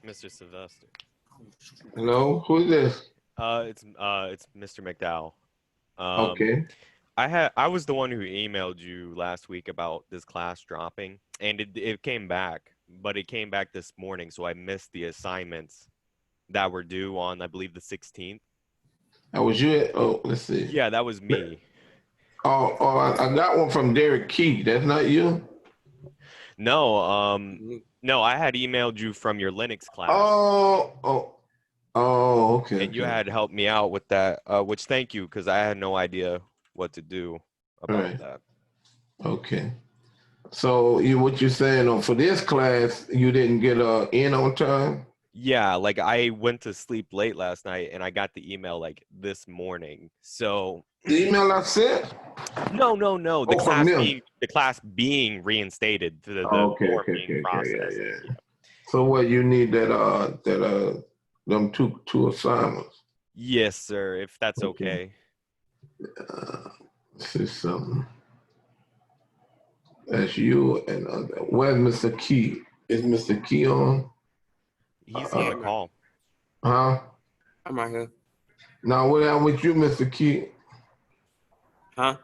Mr. Sylvester. Hello, who's this? It's Mr. McDowell. Um, Okay. I was the one who emailed you last week about this class dropping, and it came back, but it came back this morning, so I missed the assignments that were due on, I believe, the 16th. That was you. Oh, let's see. Yeah, that was me. I got one from Derek Key. That's not you? No, no, I had emailed you from your Linux class, Oh, oh, oh, okay, and you okay. had helped me out with that, which thank you, because I had no idea what to do All about right. that. Okay. So what you're saying for this class, you didn't get in on time? Yeah, like I went to sleep late last night and I got the email like this morning. So The email I sent? no. Oh, from them. The class being reinstated to the Oh, okay, form okay, being okay, okay, yeah, processed. yeah. Yeah. So what you need them two assignments. Yes, sir, if that's Okay. okay. Uh, this is something. That's you and where's Mr. Key? Is Mr. Key on? He's on Yeah, Uh, the call. huh? I'm right here. Now what happened with you, Mr. Key? Huh?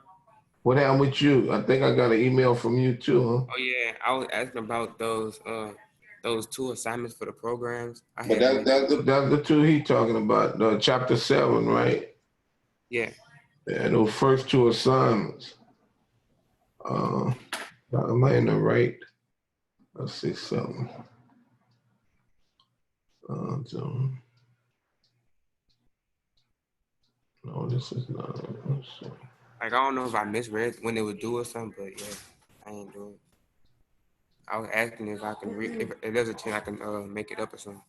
What happened with you? I think I got an email from you too, huh? Oh yeah, I was asking about those two assignments for the programs. I But had to make. that's the two he talking about. Chapter 7, right? Yeah. And those first two assignments. Am I in the right? Let's see something. So, no, this is not. Let's see. Like I don't know if I misread when they would do or something, but yeah, I ain't doing. I was asking if I can if there's a chance I can make it up or something.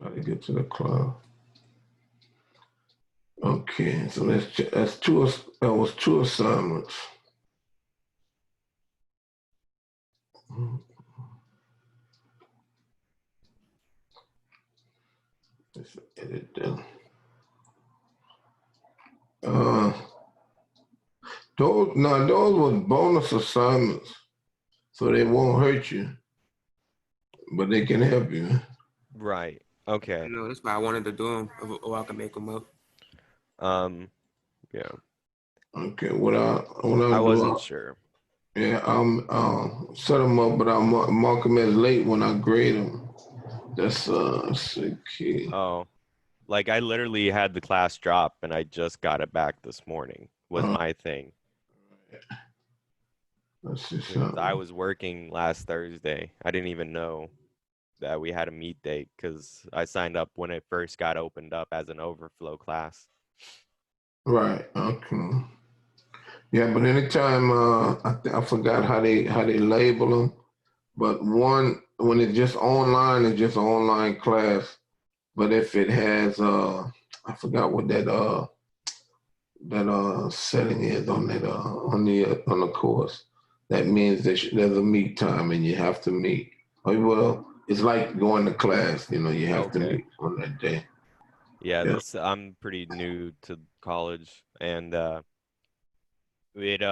Try to get to the cloud. Okay, so that's two. That was two assignments. Let's edit them. Uh, those was bonus assignments, so they won't hurt you, but they can help you. Right. I Okay. know that's why I wanted to do them, or I can make them up. Yeah. Okay, what I I'll wasn't do, sure. yeah, set them up, but I'll mark them as late when I grade them. That's key. Oh, like I literally had the class drop and I just got it back this morning was Uh, my thing. let's see 'Cause I something. was working last Thursday. I didn't even know that we had a meet date because I signed up when it first got opened up as an overflow class. Right. Okay. Yeah, but anytime I forgot how they label them, but one when it's just online, it's just an online class. But if it has I forgot what that setting is on that on the course. That means there's a meet time and you have to meet. Oh, well, it's like going to class. You have to Okay. meet on that day. Yeah, Yeah. I'm pretty new to college and it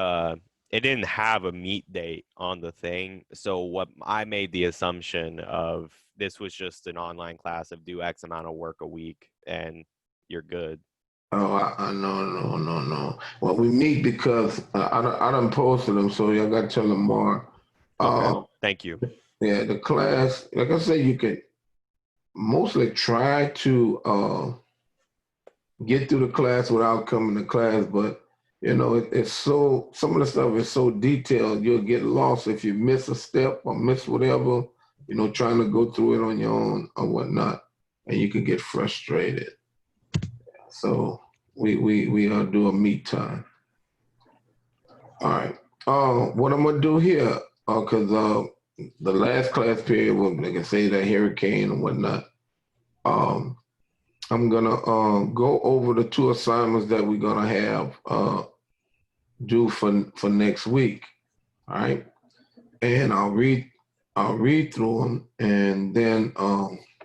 it didn't have a meet date on the thing. So what I made the assumption of this was just an online class of do X amount of work a week and you're good. Oh, no. Well, we meet because I done posted them, so y'all got to tell them more. Okay. Uh, Thank you. yeah, the class, like I said, you can mostly try to get through the class without coming to class, but it's so some of the stuff is so detailed, you'll get lost if you miss a step or miss whatever, trying to go through it on your own or whatnot, and you can get frustrated. So we do a meet time. All right. What I'm gonna do here, because the last class period, was, like I say, that hurricane and whatnot. Um, I'm gonna go over the two assignments that we're gonna have due for next week. All right, and I'll read through them, and then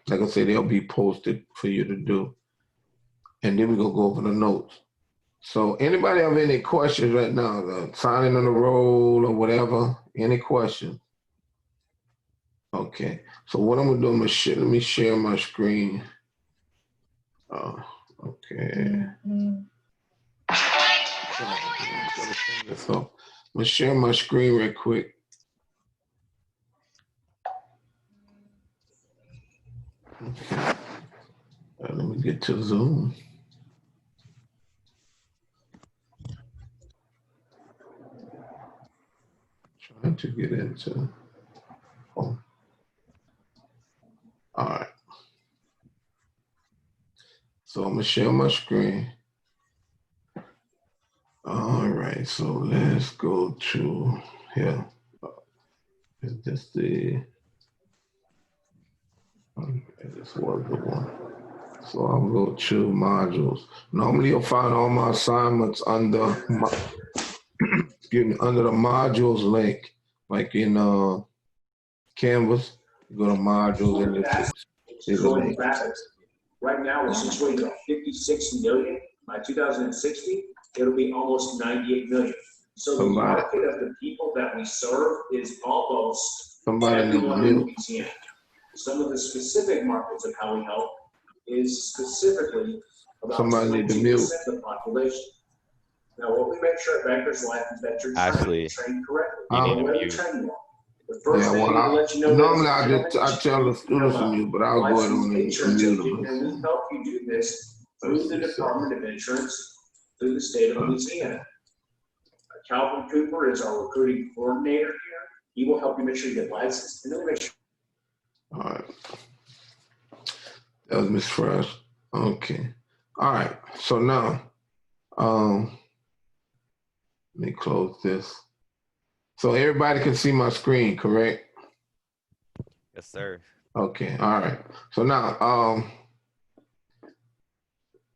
like I said, they'll be posted for you to do. And then we're going to go over the notes. So anybody have any questions right now? Signing on the roll or whatever? Any questions? Okay. So what I'm going to do, let me share my screen. Okay. So I'm going to share my screen real quick. Okay. Let me get to Zoom. Trying to get into. Oh. All right. So I'm gonna share my screen. All right. So let's go to here. Is this the? This was the one. So I'll go to modules. Normally you'll find all my assignments under under the modules link, like in Canvas. You go to modules and it's growing rapid. Right now we're situated at 56 million. By 2060, it'll be almost 98 million. So the market of the people that we serve is almost everyone in Louisiana. Some of the specific markets of how we help is specifically about 22% of the population. Now, what we make sure at Bankers Life is that you're trained correctly. You need to train you on. The first thing to let you know normally I tell the students to mute, but I'll go ahead and mute them. And we help you do this through the Department of Insurance, through the state of Louisiana. Calvin Cooper is our recruiting coordinator here. He will help you make sure you get licensed, and then make sure. All right. That was Miss Fresh. Okay. All right. So now, let me close this. So everybody can see my screen, correct? Yes, sir. Okay. All right. So now,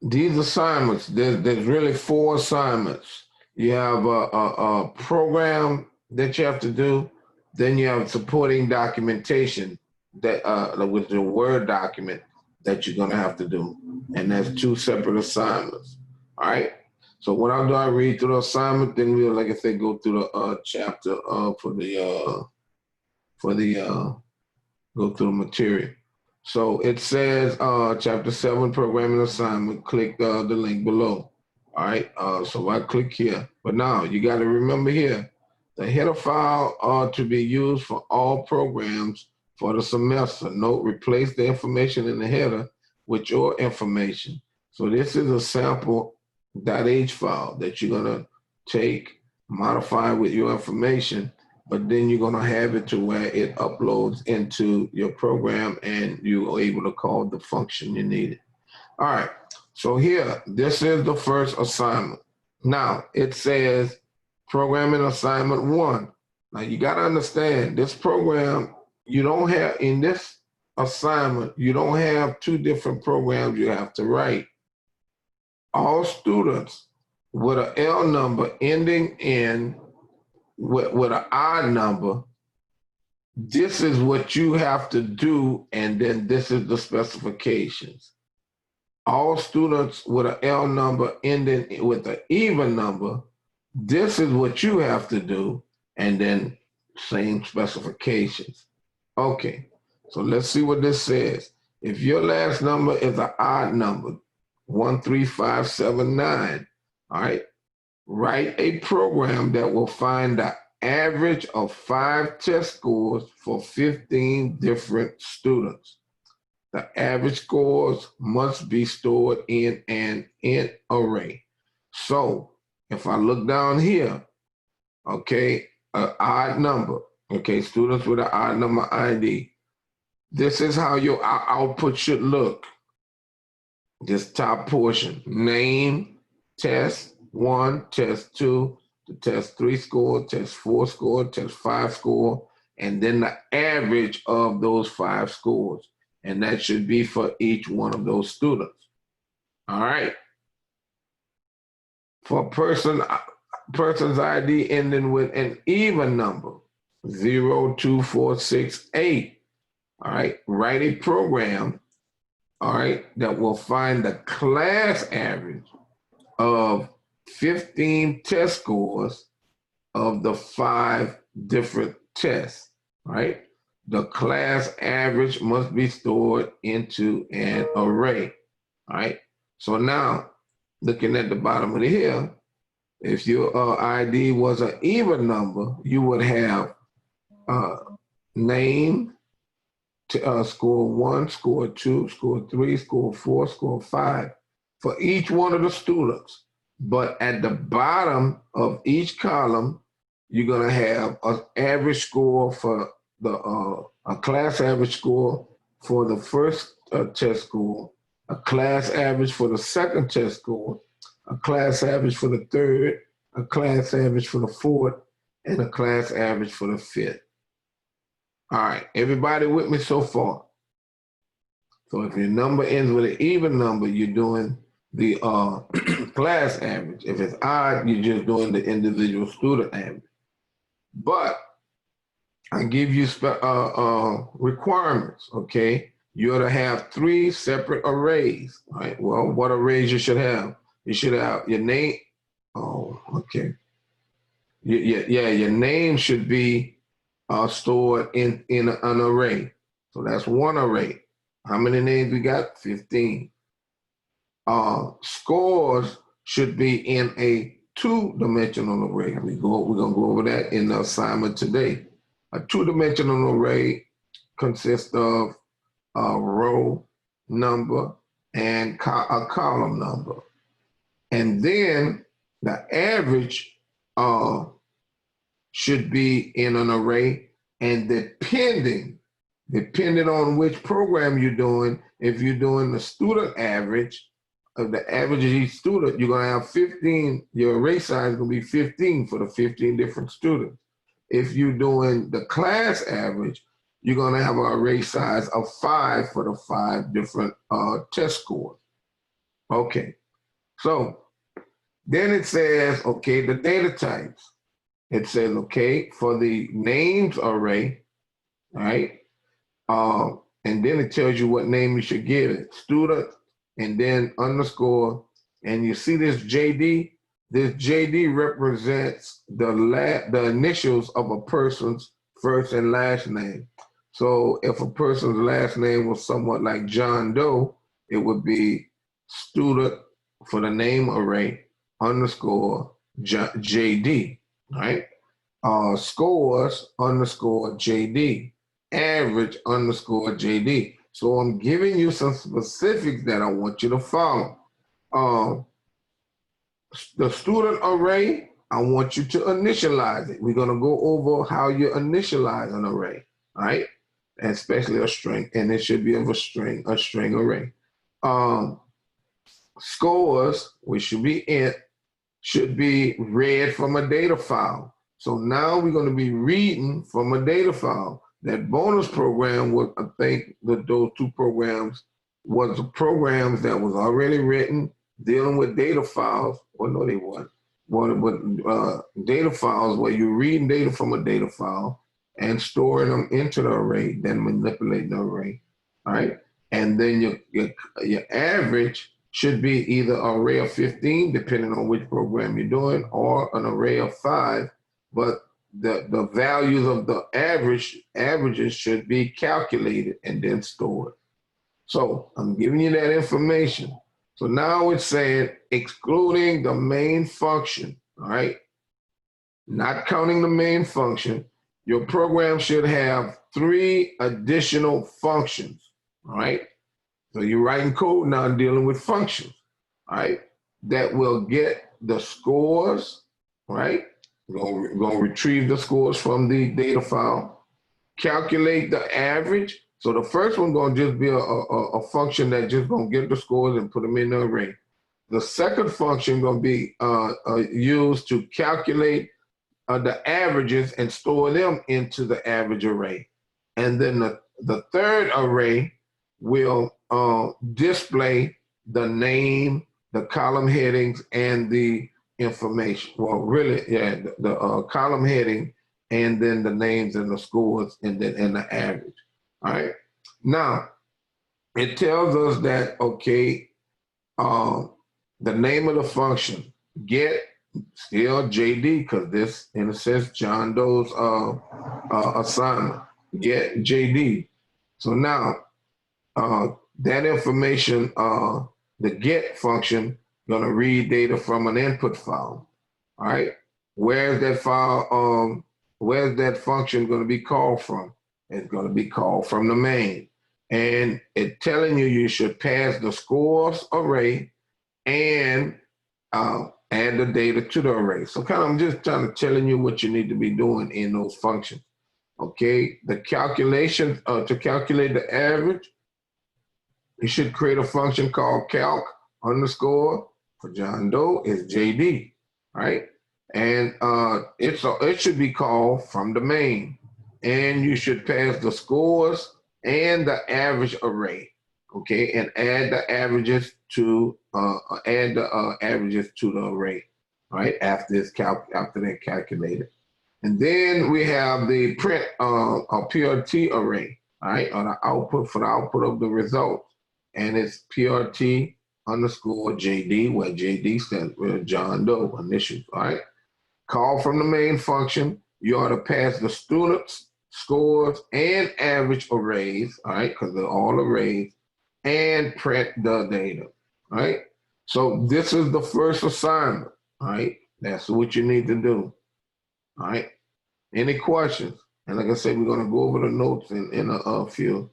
these assignments, there's really 4 assignments. You have a program that you have to do. Then you have supporting documentation that with the Word document that you're gonna have to do, and that's 2 separate assignments. All right. So what I'll do, I read through the assignment, then we'll, like I said, go through the chapter go through the material. So it says chapter 7 programming assignment. Click the link below. All right. So I click here, but now you got to remember here, the header file are to be used for all programs for the semester. Note, replace the information in the header with your information. So this is a sample.h file that you're gonna take, modify with your information, but then you're gonna have it to where it uploads into your program and you are able to call the function you needed. All right, so here, this is the first assignment. Now, it says programming assignment 1. Now you gotta understand, this program, you don't have, in this assignment, you don't have 2 different programs you have to write. All students with an L number ending in with an I number, this is what you have to do, and then this is the specifications. All students with an L number ending with an even number, this is what you have to do, and then same specifications. Okay, so let's see what this says. If your last number is an odd number, 13579, all right, write a program that will find the average of 5 test scores for 15 different students. The average scores must be stored in an int array. So if I look down here, okay, an odd number, okay, students with an odd number ID, this is how your output should look. This top portion, name, test 1, test 2, the test 3 score, test 4 score, test 5 score, and then the average of those 5 scores. And that should be for each one of those students. All right. For person's ID ending with an even number, 02468. All right, write a program all right, that will find the class average of 15 test scores of the 5 different tests, right? The class average must be stored into an array, all right? So now, looking at the bottom of the hill, if your ID was an even number, you would have name, score 1, score 2, score 3, score 4, score 5 for each one of the students. But at the bottom of each column, you're going to have an average score for a class average score for the first test score, a class average for the second test score, a class average for the third, a class average for the fourth, and a class average for the fifth. All right, everybody with me so far? So if your number ends with an even number, you're doing the class average. If it's odd, you're just doing the individual student average. But I give you requirements, okay? You ought to have 3 separate arrays, right? Well, what arrays you should have? You should have your name. Oh, okay. Yeah, your name should be stored in an array. So that's one array. How many names we got? 15. Scores should be in a 2-dimensional array. We're gonna go over that in the assignment today. A 2-dimensional array consists of a row number and a column number. And then the average should be in an array, and depending on which program you're doing, if you're doing the student average, of the average of each student, you're gonna have 15, your array size is gonna be 15 for the 15 different students. If you're doing the class average, you're gonna have an array size of 5 for the 5 different test scores. Okay, so then it says, okay, the data types. It says, okay, for the names array, all right? And then it tells you what name you should give it. Student, and then underscore, and you see this JD? This JD represents the initials of a person's first and last name. So if a person's last name was somewhat like John Doe, it would be student for the name array underscore JD, right? Scores underscore JD, average underscore JD. So I'm giving you some specifics that I want you to follow. The student array, I want you to initialize it. We're gonna go over how you initialize an array, all right? Especially a string, and it should be of a string array. Scores, which should be int, should be read from a data file. So now we're going to be reading from a data file. That bonus program was, I think that those 2 programs was the programs that was already written dealing with data files. Well, no, they weren't. But data files where you're reading data from a data file and storing them into the array, then manipulating the array, all right? And then your average should be either an array of 15, depending on which program you're doing, or an array of 5, but the values of the averages should be calculated and then stored. So I'm giving you that information. So now it's saying excluding the main function, all right? Not counting the main function, your program should have 3 additional functions, all right? So you're writing code now dealing with functions, all right? That will get the scores, right? We're gonna retrieve the scores from the data file, calculate the average. So the first one gonna just be a function that just gonna get the scores and put them in the array. The second function gonna be used to calculate the averages and store them into the average array. And then the third array will display the name, the column headings, and the information. Well, really, yeah, the column heading, and then the names and the scores, and then the average. All right. Now, it tells us that, okay, the name of the function, get still JD, because this, in a sense, John Doe's assignment, get JD. So now, that information, the get function, going to read data from an input file. All right. Where's that file? Where's that function going to be called from? It's going to be called from the main. And it's telling you should pass the scores array and add the data to the array. So kind of I'm just trying to telling you what you need to be doing in those functions. Okay. The calculation, to calculate the average, you should create a function called calc underscore for John Doe is JD, right? And it should be called from the main. And you should pass the scores and the average array, okay? And add the averages to the array, right? After they're calculated. And then we have the print a PRT array, all right, or the output for the output of the results. And it's PRT underscore JD, where JD stands for John Doe initials, all right? Call from the main function. You ought to pass the students' scores and average arrays, all right, because they're all arrays, and print the data, all right? So this is the first assignment, all right? That's what you need to do, all right? Any questions? And like I said, we're going to go over the notes in a few.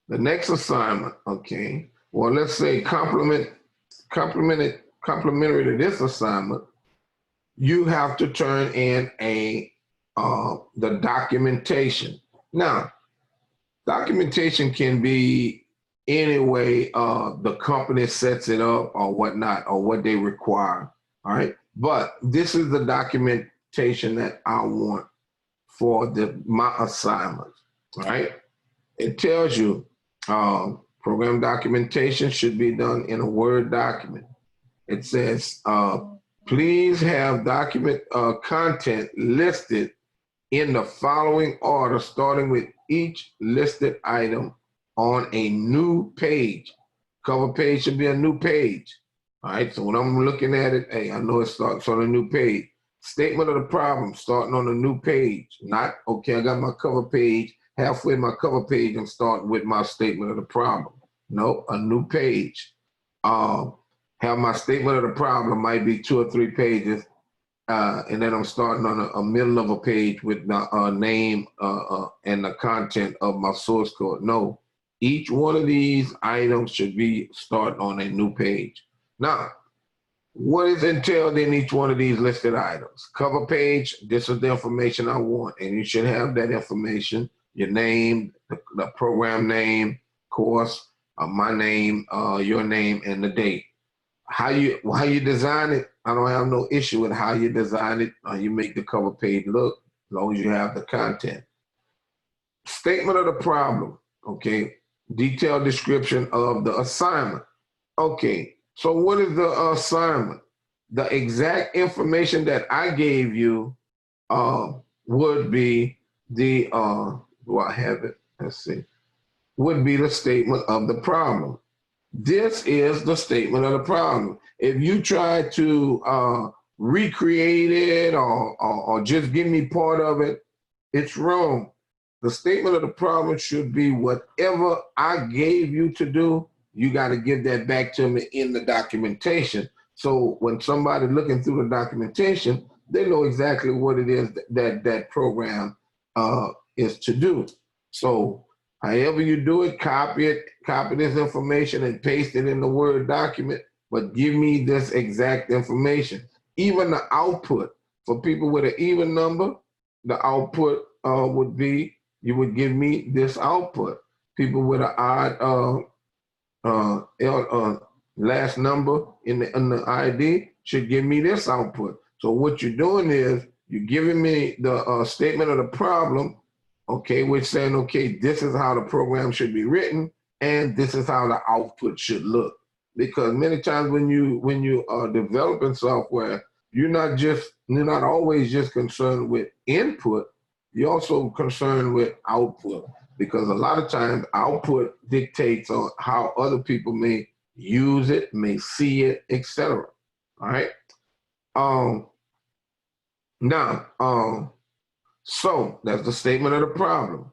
The next assignment, okay, well, let's say complementary to this assignment, you have to turn in the documentation. Now, documentation can be any way the company sets it up or whatnot, or what they require, all right? But this is the documentation that I want for my assignment, all right? It tells you program documentation should be done in a Word document. It says, please have document content listed in the following order, starting with each listed item on a new page. Cover page should be a new page. All right, so when I'm looking at it, hey, I know it starts on a new page. Statement of the problem starting on a new page. Not, okay, I got my cover page. Halfway in my cover page, I'm starting with my statement of the problem. No, a new page. Have my statement of the problem might be 2 or 3 pages, and then I'm starting on a middle of a page with the name and the content of my source code. No, each one of these items should be starting on a new page. Now, what is entailed in each one of these listed items? Cover page, this is the information I want, and you should have that information. Your name, the program name, course, my name, your name, and the date. How you design it, I don't have no issue with how you design it. You make the cover page look, as long as you have the content. Statement of the problem, okay? Detailed description of the assignment. Okay, so what is the assignment? The exact information that I gave you would be the do I have it? Let's see. Would be the statement of the problem. This is the statement of the problem. If you try to recreate it or just give me part of it, it's wrong. The statement of the problem should be whatever I gave you to do, you got to give that back to me in the documentation. So when somebody looking through the documentation, they know exactly what it is that program is to do. So however you do it, copy this information and paste it in the Word document, but give me this exact information. Even the output, for people with an even number, the output would be, you would give me this output. People with an odd last number in the ID should give me this output. So what you're doing is you're giving me the statement of the problem, okay, we're saying, okay, this is how the program should be written, and this is how the output should look. Because many times when you are developing software, you're not always just concerned with input, you're also concerned with output. because a lot of times output dictates on how other people may use it, may see it, etc. All right. Now, so that's the statement of the problem.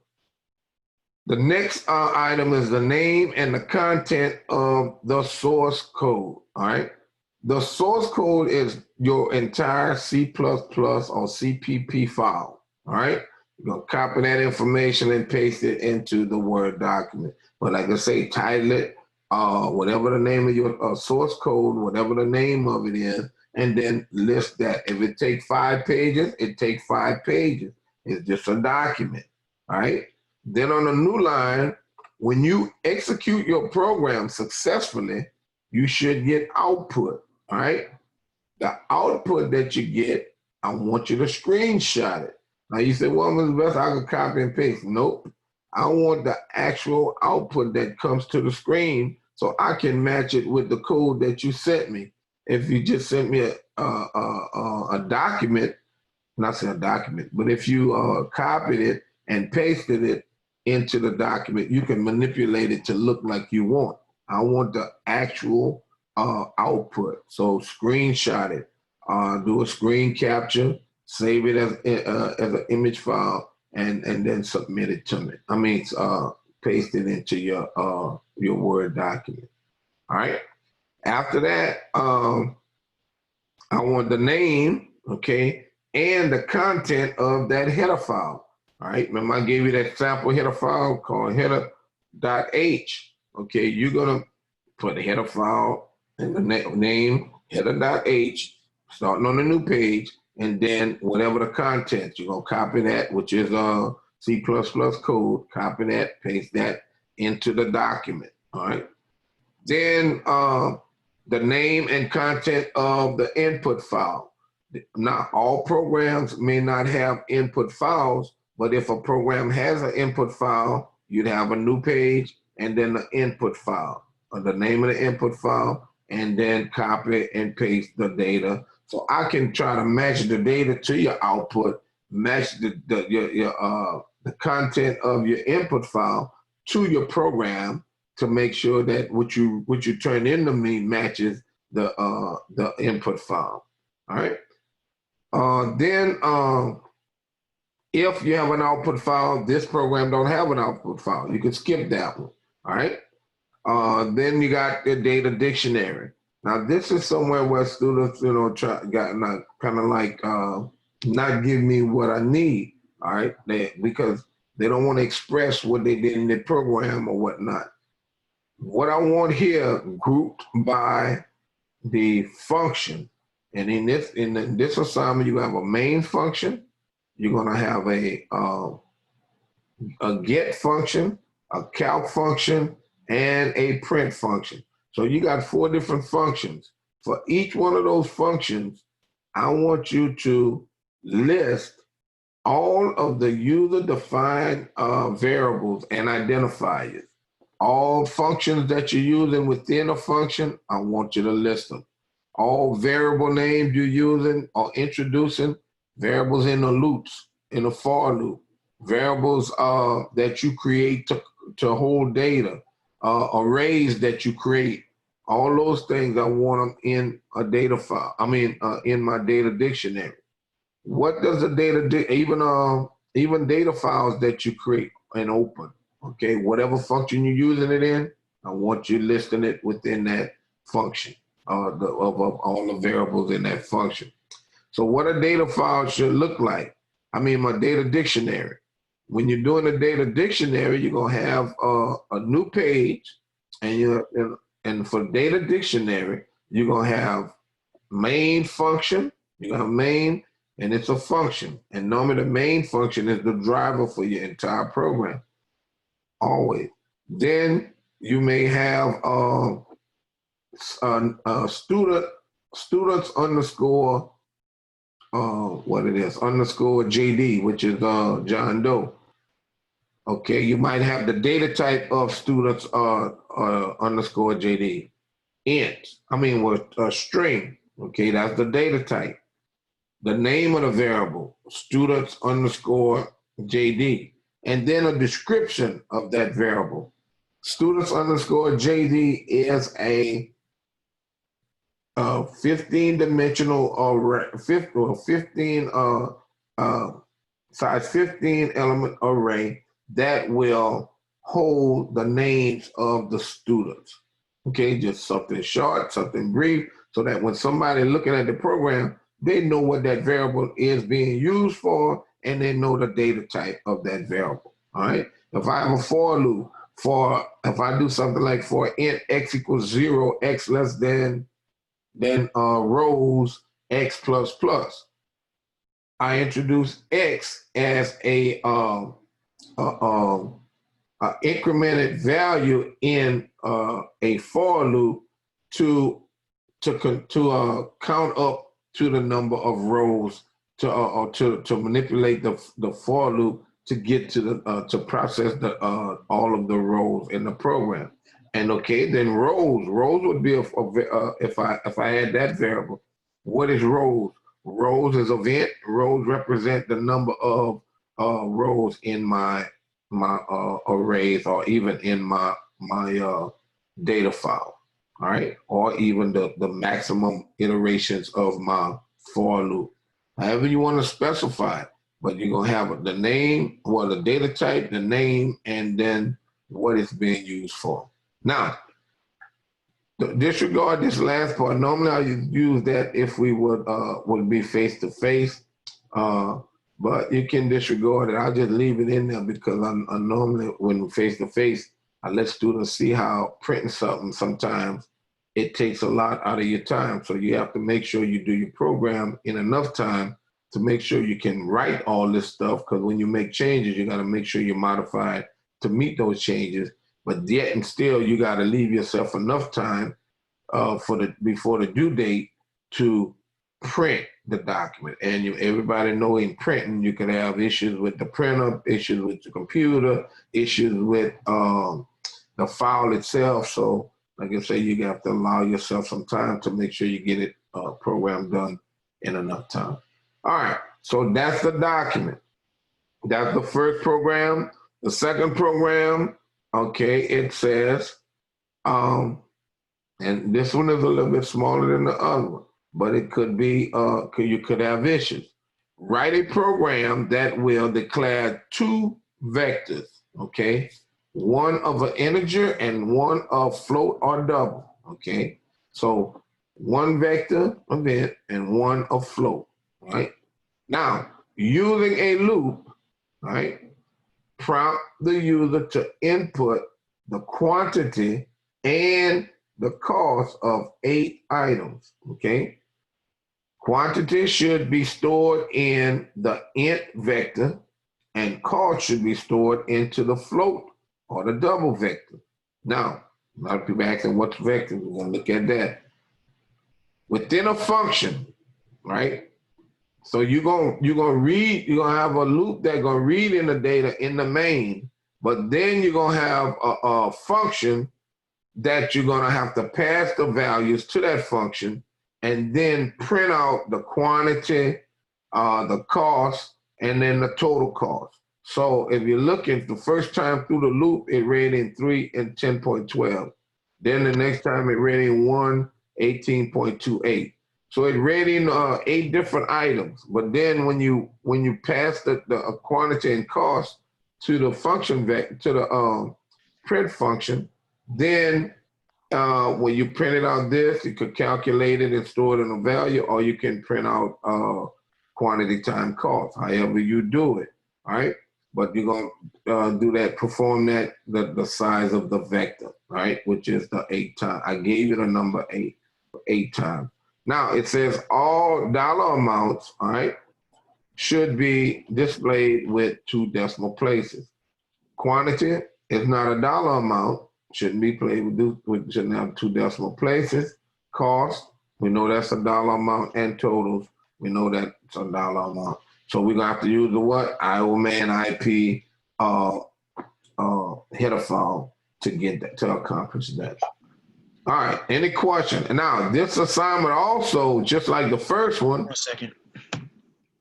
The next item is the name and the content of the source code. All right. The source code is your entire C++ or CPP file. All right. You're going to copy that information and paste it into the Word document. But like I say, title it, whatever the name of your source code, whatever the name of it is, and then list that. If it takes 5 pages, it takes 5 pages. It's just a document. All right. Then on the new line, when you execute your program successfully, you should get output, all right? The output that you get, I want you to screenshot it. Now you say, well, Mr. Best, I can copy and paste. Nope. I want the actual output that comes to the screen so I can match it with the code that you sent me. If you just sent me a document, not say a document, but if you copied it and pasted it into the document, you can manipulate it to look like you want. I want the actual output. So screenshot it, do a screen capture, save it as an image file, and then submit it to me. I mean, paste it into your Word document. All right. After that, I want the name, okay, and the content of that header file. All right, remember I gave you that sample header file called header.h. Okay, you're gonna put the header file and the name header.h, starting on the new page, and then whatever the content, you're gonna copy that, which is C++ code, copy that, paste that into the document. All right. Then the name and content of the input file. Now, all programs may not have input files, but if a program has an input file, you'd have a new page and then the input file, or the name of the input file, and then copy and paste the data. So I can try to match the data to your output, match the content of your input file to your program to make sure that what you turn into me matches the input file. All right. Then if you have an output file, this program don't have an output file. You can skip that one. All right. Then you got the data dictionary. Now this is somewhere where students, not give me what I need. All right, because they don't want to express what they did in the program or whatnot. What I want here grouped by the function. And in this assignment, you have a main function. You're going to have a get function, a calc function, and a print function. So you got 4 different functions. For each one of those functions, I want you to list all of the user-defined variables and identifiers. All functions that you're using within a function, I want you to list them. All variable names you're using or introducing, variables in the loops, in the for loop, variables that you create to hold data, arrays that you create, all those things I want them in a data file. In my data dictionary. What does the data even data files that you create and open? Okay, whatever function you're using it in, I want you listing it within that function, of all the variables in that function. So what a data file should look like, my data dictionary. When you're doing a data dictionary, you're gonna have a new page, and for data dictionary, you're gonna have main function, you're gonna have main, and it's a function. And normally the main function is the driver for your entire program. Always. Then you may have students underscore underscore JD, which is John Doe. Okay, you might have the data type of students underscore JD. String. Okay, that's the data type. The name of the variable, students underscore JD. and then a description of that variable. Students underscore JD is a 15-dimensional array, 15 size 15 element array that will hold the names of the students. Okay, just something short, something brief, so that when somebody looking at the program, they know what that variable is being used for, and they know the data type of that variable. All right. If I have a for loop if I do something like for int x equals 0, x less than rows x plus plus, I introduce x as a incremented value in a for loop to count up to the number of rows to manipulate the for loop to get to the to process the all of the rows in the program. And okay, then rows would be if I add that variable. What is rows? Rows is event. Rows represent the number of rows in my arrays, or even in my data file. All right, or even the maximum iterations of my for loop. However you want to specify it, but you're gonna have the name, well, the data type, the name, and then what it's being used for. Now, disregard this last part. Normally, I use that if we would be face to face, but you can disregard it. I'll just leave it in there because I normally, when face to face, I let students see how printing something sometimes it takes a lot out of your time. So you have to make sure you do your program in enough time to make sure you can write all this stuff, because when you make changes, you got to make sure you modify it to meet those changes. But yet and still, you got to leave yourself enough time before the due date to print the document. And everybody know in printing, you can have issues with the printer, issues with the computer, issues with the file itself. So like I say, you have to allow yourself some time to make sure you get it program done in enough time. All right, so that's the document. That's the first program. The second program, okay, it says, and this one is a little bit smaller than the other one, but it could be, you could have issues. Write a program that will declare two vectors, okay? One of an integer and one of float or double, okay? So one vector event and one of float, right? Now, using a loop, right? Prompt the user to input the quantity and the cost of 8 items, okay? Quantity should be stored in the int vector, and cost should be stored into the float or the double vector. Now, a lot of people asking what's vector. We're gonna look at that. Within a function, right? So you're gonna have a loop that's gonna read in the data in the main, but then you're gonna have a function that you're gonna have to pass the values to that function and then print out the quantity, the cost, and then the total cost. So if you're looking the first time through the loop, it read in 3 and 10.12. Then the next time it read in 1, 18.28. So it read in 8 different items. But then when you pass the quantity and cost to the function to the print function, then when you printed out this, you could calculate it and store it in a value, or you can print out quantity time cost, however you do it, all right? But you're gonna do that, perform that, the size of the vector, right? Which is the 8 times. I gave you the number 8 times. Now it says all dollar amounts, all right, should be displayed with 2 decimal places. Quantity is not a dollar amount, shouldn't be played with shouldn't have 2 decimal places. Cost, we know that's a dollar amount, and totals, we know that's a dollar amount. So we're gonna have to use the what? IOMAN IP header file to get that, to accomplish that. All right, any question? And now this assignment also, just like the first one. 1 second.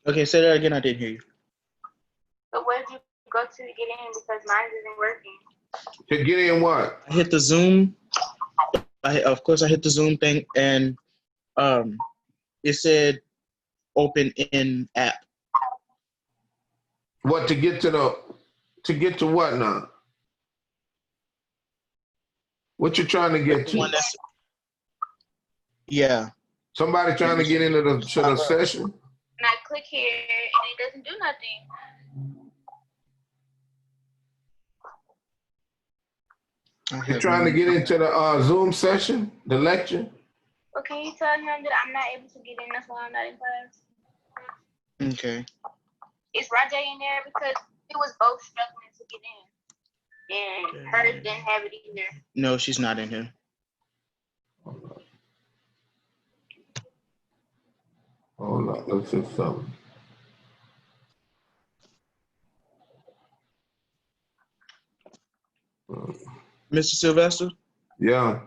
Okay, say that again, I didn't hear you. But what if you go to get in because mine isn't working. To get in what? I hit the Zoom. Of course, I hit the Zoom thing, and it said open in app. What to get to what now? What you trying to get The to? one that's yeah. Somebody trying to get into the session? And I click here and it doesn't do nothing. You're trying to get into the Zoom session, the lecture? Well, can you tell him that I'm not able to get in? That's why I'm not in class. Okay. Is Rajay in there? Because it was both struggling to get in. And hers didn't have it either. No, she's not in here. Hold on, let's see something. Mr. Sylvester? Yeah.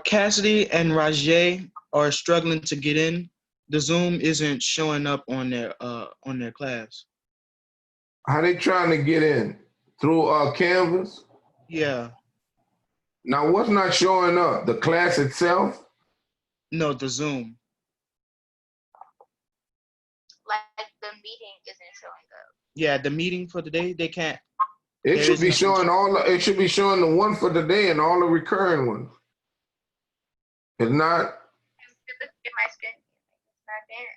Cassidy and Rajay are struggling to get in. The Zoom isn't showing up on their class. How they trying to get in? Through Canvas? Yeah. Now, what's not showing up? The class itself? No, the Zoom. Like the meeting isn't showing up. Yeah, the meeting for the day, they can't. It should be showing it should be showing the one for today and all the recurring ones. It's not. Look at my screen. It's not there.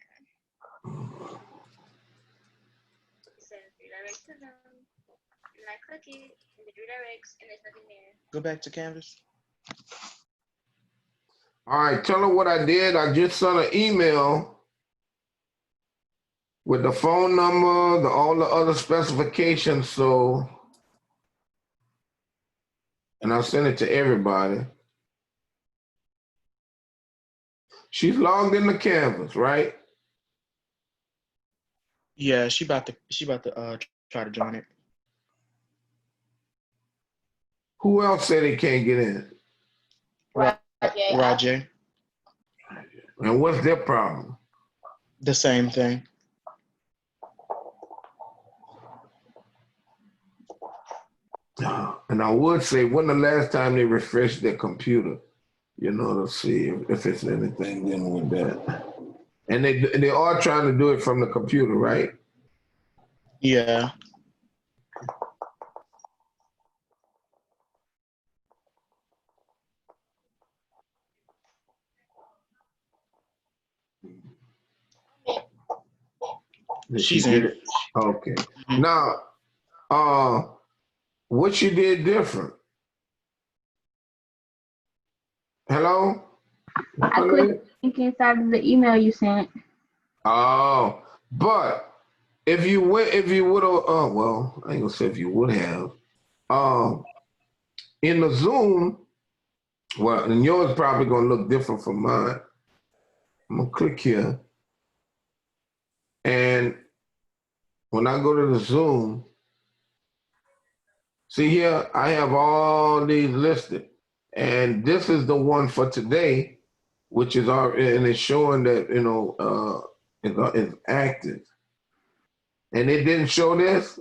It says redirect to them. And I click it, and it redirects, and there's nothing there. Go back to Canvas. All right, tell her what I did. I just sent an email with the phone number, all the other specifications, and I sent it to everybody. She's logged into Canvas, right? Yeah, she about to try to join it. Who else said they can't get in? Rajay. And what's their problem? The same thing. And I would say, when the last time they refreshed their computer, to see if it's anything dealing with that. And they are trying to do it from the computer, right? Yeah. She's in it. Okay. Mm-hmm. Now, what she did different? Hello? I clicked inside of the email you sent. Oh, but if you would have, well, I ain't gonna say if you would have, in the Zoom, well, and yours probably gonna look different from mine. I'm gonna click here. And when I go to the Zoom, see here, I have all these listed. And this is the one for today, which is and it's showing that, it's active. And it didn't show this?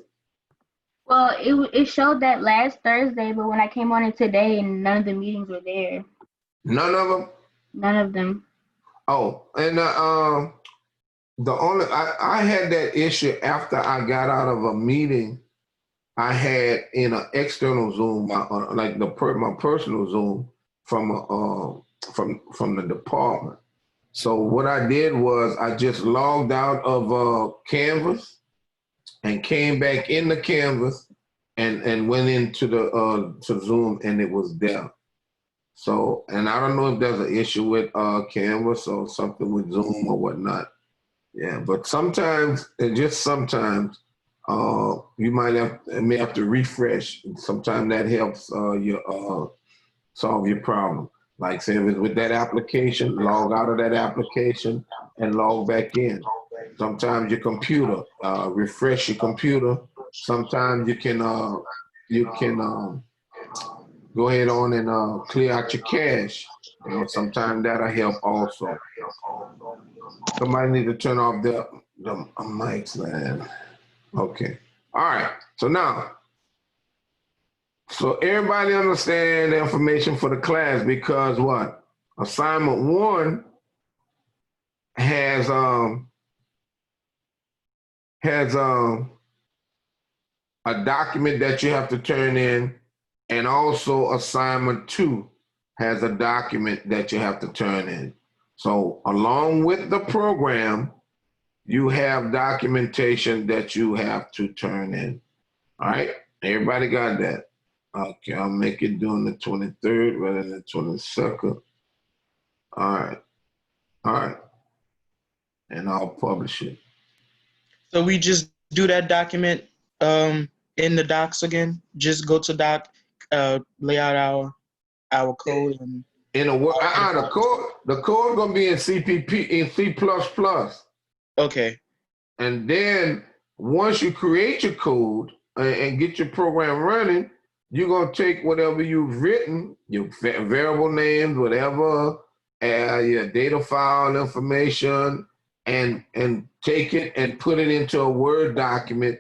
Well, it showed that last Thursday, but when I came on it today, none of the meetings were there. None of them? None of them. Oh, and I had that issue after I got out of a meeting I had in an external Zoom, like my personal Zoom from the department. So what I did was I just logged out of Canvas and came back into Canvas and went into the to Zoom, and it was there. So, and I don't know if there's an issue with Canvas or something with Zoom or whatnot. Yeah, but sometimes, and just sometimes, you may have to refresh. Sometimes that helps you solve your problem. Like say if it's with that application, log out of that application and log back in. Sometimes your computer, refresh your computer. Sometimes you can go ahead on and clear out your cache. Sometimes that'll help also. Somebody need to turn off the mics, man. Okay. All right. So now, so everybody understand the information for the class because what? Assignment 1 has a document that you have to turn in, and also assignment 2 has a document that you have to turn in. So along with the program, you have documentation that you have to turn in. All right, everybody got that? Okay, I'll make it during the 23rd rather than the 22nd. All right, and I'll publish it. So we just do that document in the docs again. Just go to doc, lay out our code and In a the code gonna be in CPP in C++. okay. And then once you create your code and get your program running, you're going to take whatever you've written, your variable names, whatever, your data file information, and take it and put it into a Word document,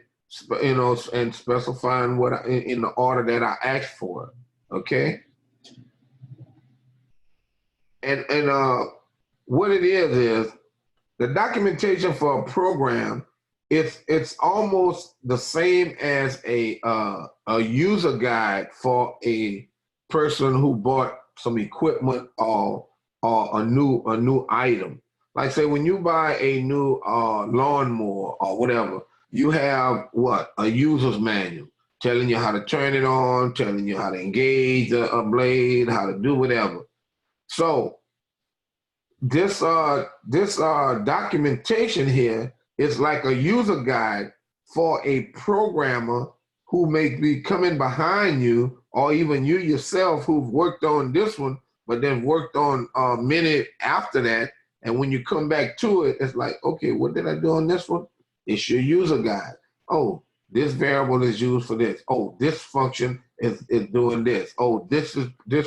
and specifying what in the order that I asked for. Okay. And what it is the documentation for a program. It's almost the same as a user guide for a person who bought some equipment or a new item. Like say when you buy a new lawnmower or whatever, you have what? A user's manual telling you how to turn it on, telling you how to engage a blade, how to do whatever. So this documentation here is like a user guide for a programmer who may be coming behind you, or even you yourself who've worked on this one, but then worked on many after that. And when you come back to it, it's like, okay, what did I do on this one? It's your user guide. Oh, this variable is used for this. Oh, this function is doing this. Oh, this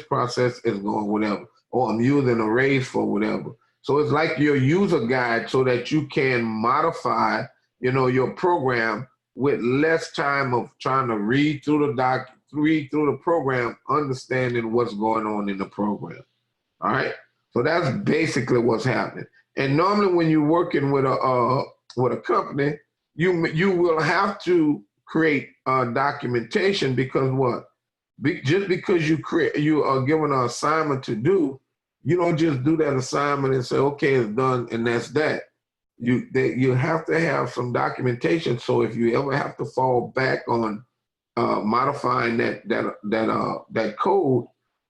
process is going whatever. Or I'm using arrays for whatever. So it's like your user guide so that you can modify, your program with less time of trying to read through the program, understanding what's going on in the program. All right. So that's basically what's happening. And normally when you're working with a company, you will have to create documentation because what? Just because you are given an assignment to do, you don't just do that assignment and say, okay, it's done, and that's that. You have to have some documentation. So if you ever have to fall back on modifying that code,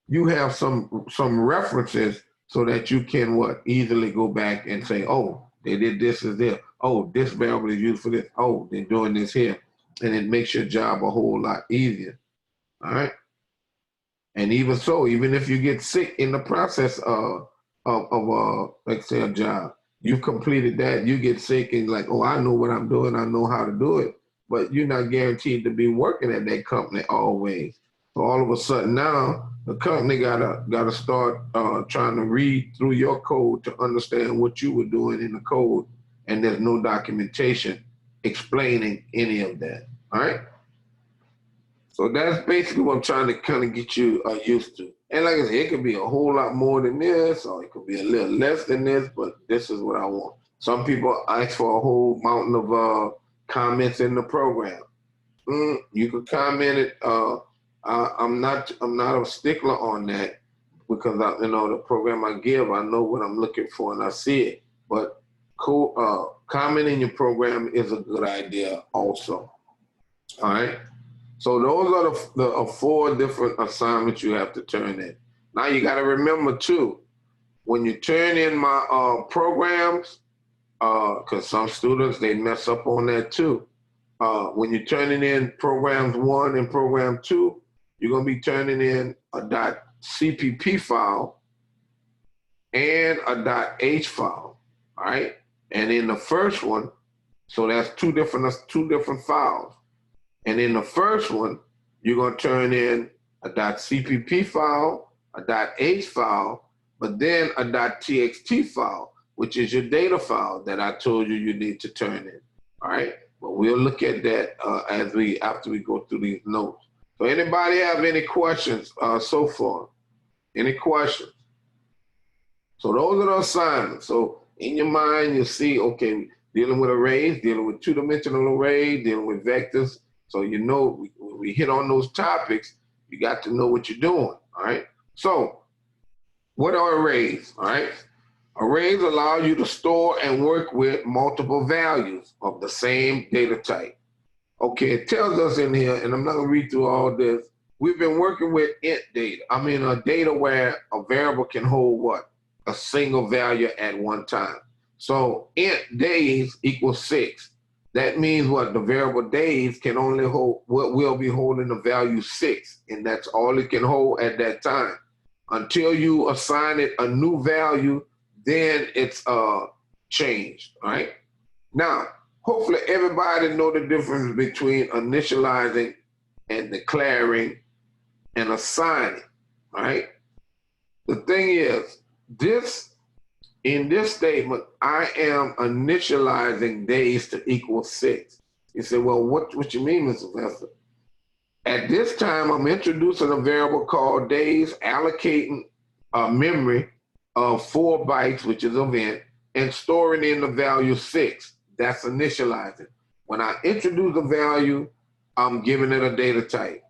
you have some references so that you can easily go back and say, oh, they did this is there. Oh, this variable is used for this. Oh, they're doing this here, and it makes your job a whole lot easier. All right. And even so, even if you get sick in the process of like say a job, you've completed that, you get sick and like, oh, I know what I'm doing, I know how to do it, but you're not guaranteed to be working at that company always. So all of a sudden now, the company gotta start trying to read through your code to understand what you were doing in the code, and there's no documentation explaining any of that. All right. So that's basically what I'm trying to kind of get you used to. And like I said, it could be a whole lot more than this, or it could be a little less than this, but this is what I want. Some people ask for a whole mountain of comments in the program. You could comment it. I'm not a stickler on that because the program I give, I know what I'm looking for and I see it. But commenting your program is a good idea also. All right. So those are the 4 different assignments you have to turn in. Now you got to remember too, when you turn in my programs, because some students, they mess up on that too. When you're turning in programs 1 and program 2, you're going to be turning in a .cpp file and a .h file, all right? And in the first one, so that's two different files. And in the first one, you're going to turn in a .cpp file, a .h file, but then a .txt file, which is your data file that I told you need to turn in, all right? But we'll look at that after we go through these notes. So anybody have any questions so far? Any questions? So those are the assignments. So in your mind, you see, okay, dealing with arrays, dealing with two-dimensional arrays, dealing with vectors. So you know, when we hit on those topics, you got to know what you're doing, all right? So what are arrays, all right? Arrays allow you to store and work with multiple values of the same data type. Okay, it tells us in here, and I'm not gonna read through all this, we've been working with int data. I mean, data where a variable can hold what? A single value at one time. So int days equals 6. That means what? The variable days can only hold, what will be holding the value 6, and that's all it can hold at that time. Until you assign it a new value, then it's changed, all right? Now, hopefully everybody know the difference between initializing and declaring and assigning, all right? The thing is, in this statement, I am initializing days to equal 6. You say, well, what you mean, Mr. Professor? At this time, I'm introducing a variable called days, allocating a memory of 4 bytes, which is of int, and storing in the value 6. That's initializing. When I introduce a value, I'm giving it a data type.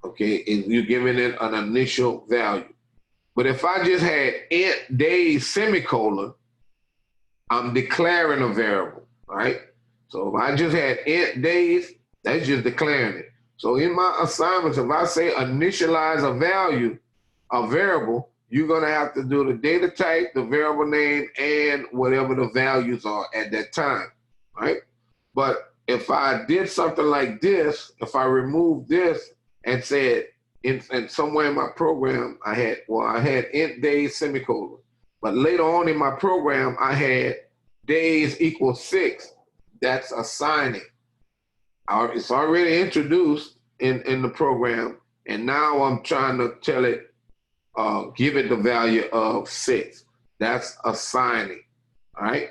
Okay, and you're giving it an initial value. But if I just had int days semicolon, I'm declaring a variable, right? So if I just had int days, that's just declaring it. So in my assignments, if I say initialize a value, a variable, you're gonna have to do the data type, the variable name, and whatever the values are at that time, right? But if I did something like this, if I removed this and said, and somewhere in my program, I had int days semicolon, but later on in my program, I had days equals 6. That's assigning. It's already introduced in the program, and now I'm trying to tell it, give it the value of 6. That's assigning, all right?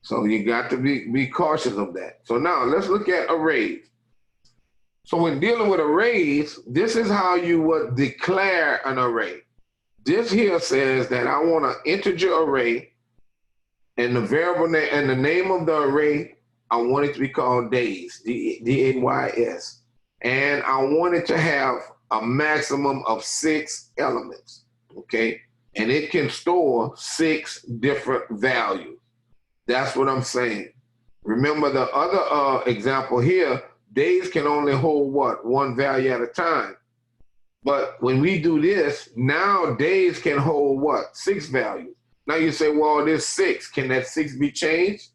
So you got to be cautious of that. So now let's look at arrays. So when dealing with arrays, this is how you would declare an array. This here says that I want an integer array, and the variable name and the name of the array, I want it to be called days, D-A-Y-S. And I want it to have a maximum of 6 elements, okay? And it can store 6 different values. That's what I'm saying. Remember the other example here, days can only hold what? 1 value at a time. But when we do this, now days can hold what? 6 values. Now you say, well, there's 6. Can that 6 be changed?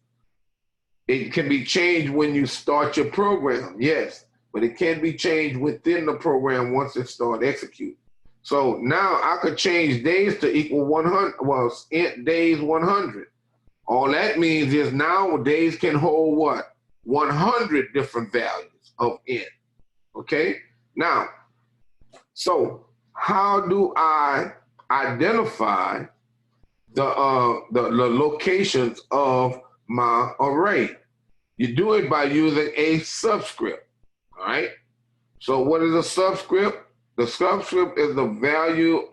It can be changed when you start your program, yes. But it can't be changed within the program once it starts executing. So now I could change days to equal 100, well, int days 100. All that means is now days can hold what? 100 different values of int, okay? Now, so how do I identify the locations of my array? You do it by using a subscript, all right? So what is a subscript? The subscript is the value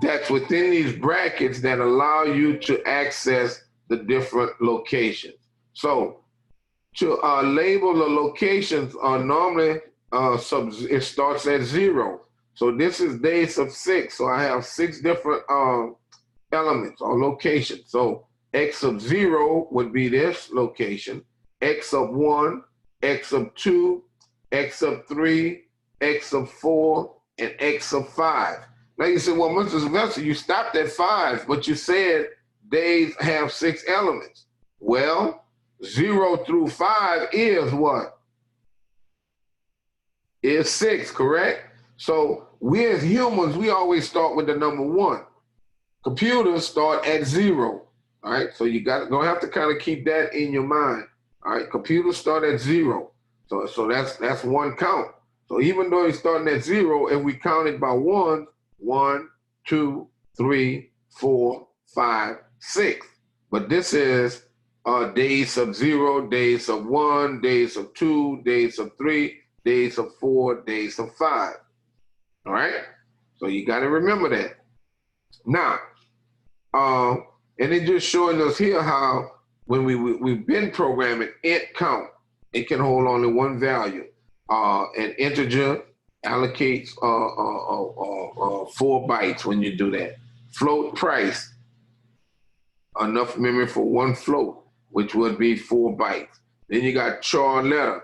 that's within these brackets that allow you to access the different locations. So to label the locations are normally, it starts at 0. So this is days of 6. So I have 6 different elements or locations. So x of 0 would be this location, x of 1, x of 2, x of 3, x of 4, and x of 5. Now you say, well, Mr. Sylvester, you stopped at 5, but you said days have 6 elements. Well, 0 through 5 is what? Is 6, correct? So we as humans, we always start with the number 1. Computers start at 0. All right, so you gonna have to kind of keep that in your mind. All right, computers start at 0. So that's one count. So even though it's starting at 0, if we count it by 1, 1, 2, 3, 4, 5, 6. But this is days of 0, days of 1, days of 2, days of 3, days of 4, days of 5. All right? So you got to remember that. Now, and it just showing us here how when we've been programming int count, it can hold only one value. An integer allocates 4 bytes when you do that. Float price, enough memory for one float, which would be 4 bytes. Then you got char letter,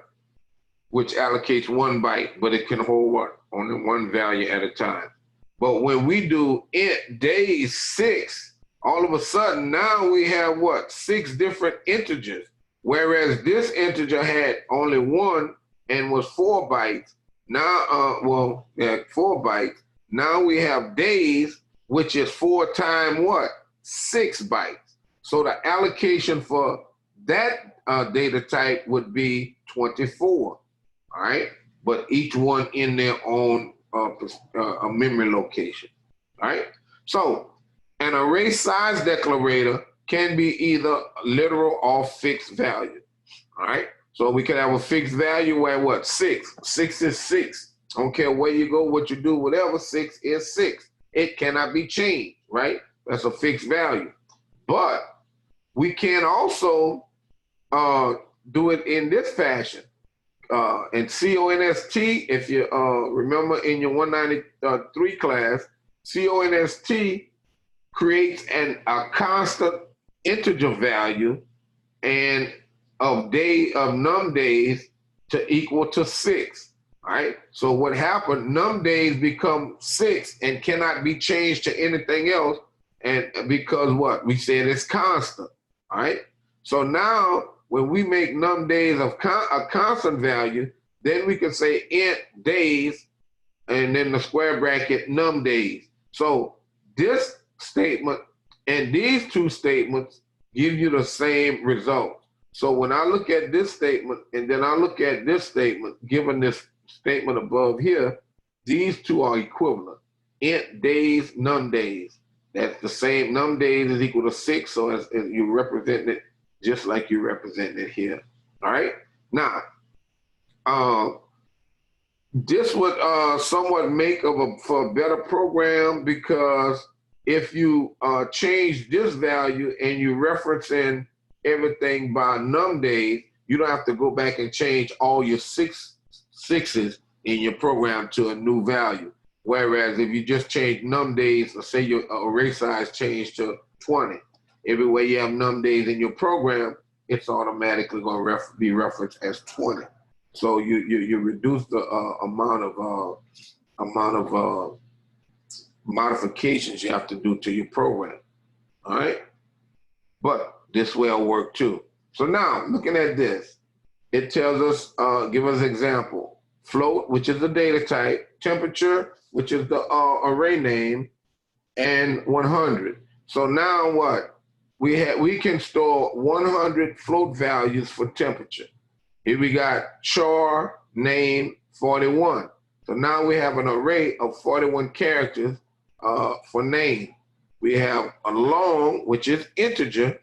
which allocates 1 byte, but it can hold what? Only one value at a time. But when we do int days 6, all of a sudden now we have what? 6 different integers. Whereas this integer had only 1 and was 4 bytes. Now, 4 bytes. Now we have days, which is 4 times what? 6 bytes. So the allocation for that data type would be 24, all right? But each one in their own a memory location, all right? So an array size declarator can be either literal or fixed value, all right? So we can have a fixed value at what? 6. 6 is 6. I don't care where you go, what you do, whatever, 6 is 6. It cannot be changed, right? That's a fixed value. But we can also do it in this fashion. And CONST, if you remember in your 193 class, CONST creates a constant integer value and of num days to equal to 6. All right. So what happened? Num days become 6 and cannot be changed to anything else, and because what we said it's constant. All right. So now when we make num days of a constant value, then we can say int days and then the square bracket num days. So this statement and these two statements give you the same result. So when I look at this statement and then I look at this statement, given this statement above here, these two are equivalent. Int days, num days. That's the same. Num days is equal to 6, so as you represent it just like you represent it here. All right. Now, this would somewhat make for a better program, because if you change this value and you reference in everything by num days, you don't have to go back and change all your sixes in your program to a new value. Whereas if you just change num days, or say your array size changed to 20, everywhere you have num days in your program, it's automatically going to be referenced as 20. So you reduce the amount of modifications you have to do to your program. All right, but this will work too. So now looking at this, it tells us, give us an example: float, which is the data type; temperature, which is the array name; and 100. So now what? We can store 100 float values for temperature. Here we got char name 41. So now we have an array of 41 characters for name. We have a long, which is integer,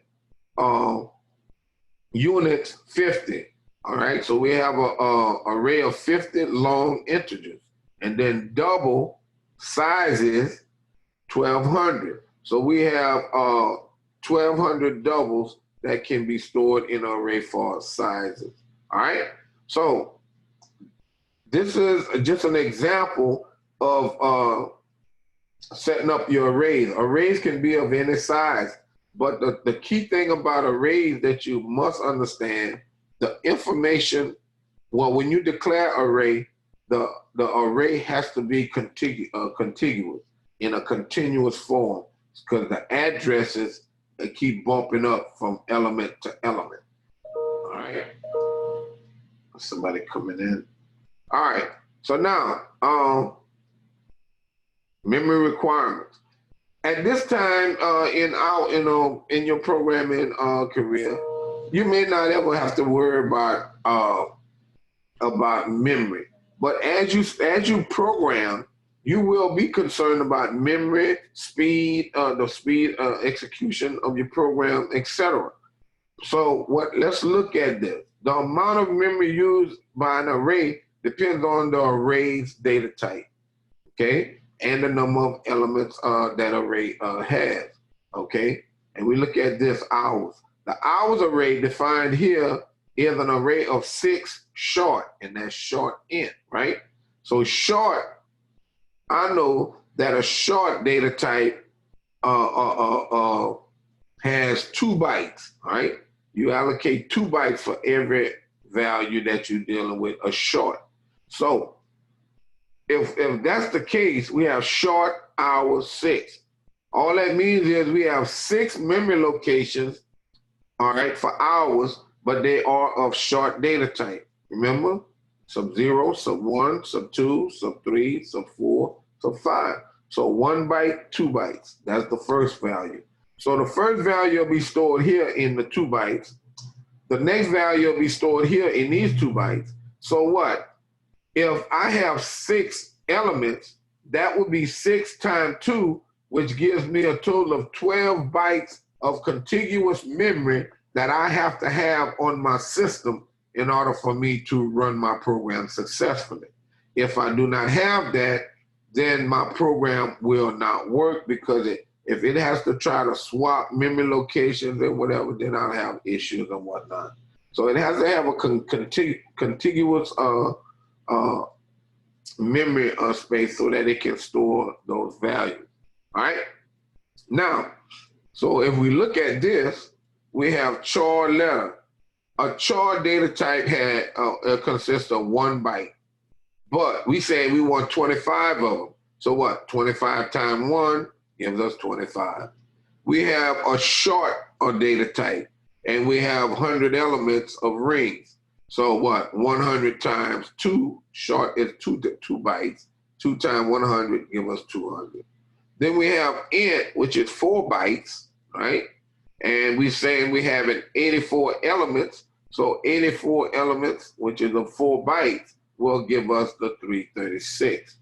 units 50. All right, so we have a array of 50 long integers, and then double sizes 1200. So we have 1200 doubles that can be stored in an array for sizes. All right, so this is just an example of setting up your arrays. Arrays can be of any size, but the key thing about arrays that you must understand, the information, well, when you declare array, the array has to be contiguous, in a continuous form, because the addresses keep bumping up from element to element. All right. Somebody coming in. All right. So now, memory requirements. At this time in your programming career, you may not ever have to worry about memory. But as you program, you will be concerned about memory, speed, the speed execution of your program, etc. So let's look at this. The amount of memory used by an array depends on the array's data type, okay? And the number of elements that array has, okay? And we look at this hours. The hours array defined here is an array of 6 short, and that's short int, right? So short, I know that a short data type has 2 bytes, right? You allocate 2 bytes for every value that you're dealing with, a short. So if that's the case, we have short hours 6. All that means is we have 6 memory locations, all right, for hours, but they are of short data type. Remember? Sub 0, sub 1, sub 2, sub 3, sub 4, sub 5. So 1 byte, 2 bytes. That's the first value. So the first value will be stored here in the 2 bytes. The next value will be stored here in these 2 bytes. So what? If I have 6 elements, that would be 6 times 2, which gives me a total of 12 bytes of contiguous memory that I have to have on my system in order for me to run my program successfully. If I do not have that, then my program will not work, because if it has to try to swap memory locations and whatever, then I'll have issues and whatnot. So it has to have a contiguous memory space so that it can store those values. All right? Now, so if we look at this, we have char letter. A char data type consists of 1 byte, but we say we want 25 of them. So what? 25 times 1 gives us 25. We have a short data type, and we have 100 elements of rings. So what? 100 times 2, short is 2 bytes. 2 times 100 give us 200. Then we have int, which is 4 bytes, right? And we saying we have 84 elements. So 84 elements, which is of 4 bytes, will give us the 336.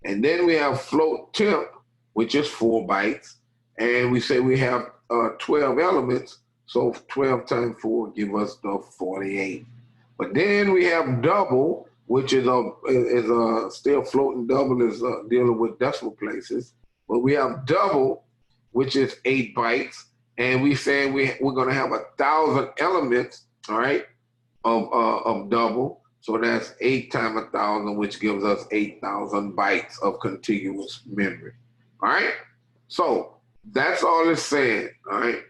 And then we have float temp, which is 4 bytes. And we say we have 12 elements. So 12 times 4 give us the 48. But then we have double, which is still floating. Double is dealing with decimal places. But we have double, which is 8 bytes. And we say we're going to have 1,000 elements, all right, of double. So that's 8 times 1,000, which gives us 8,000 bytes of contiguous memory. All right? So that's all it's saying. All right?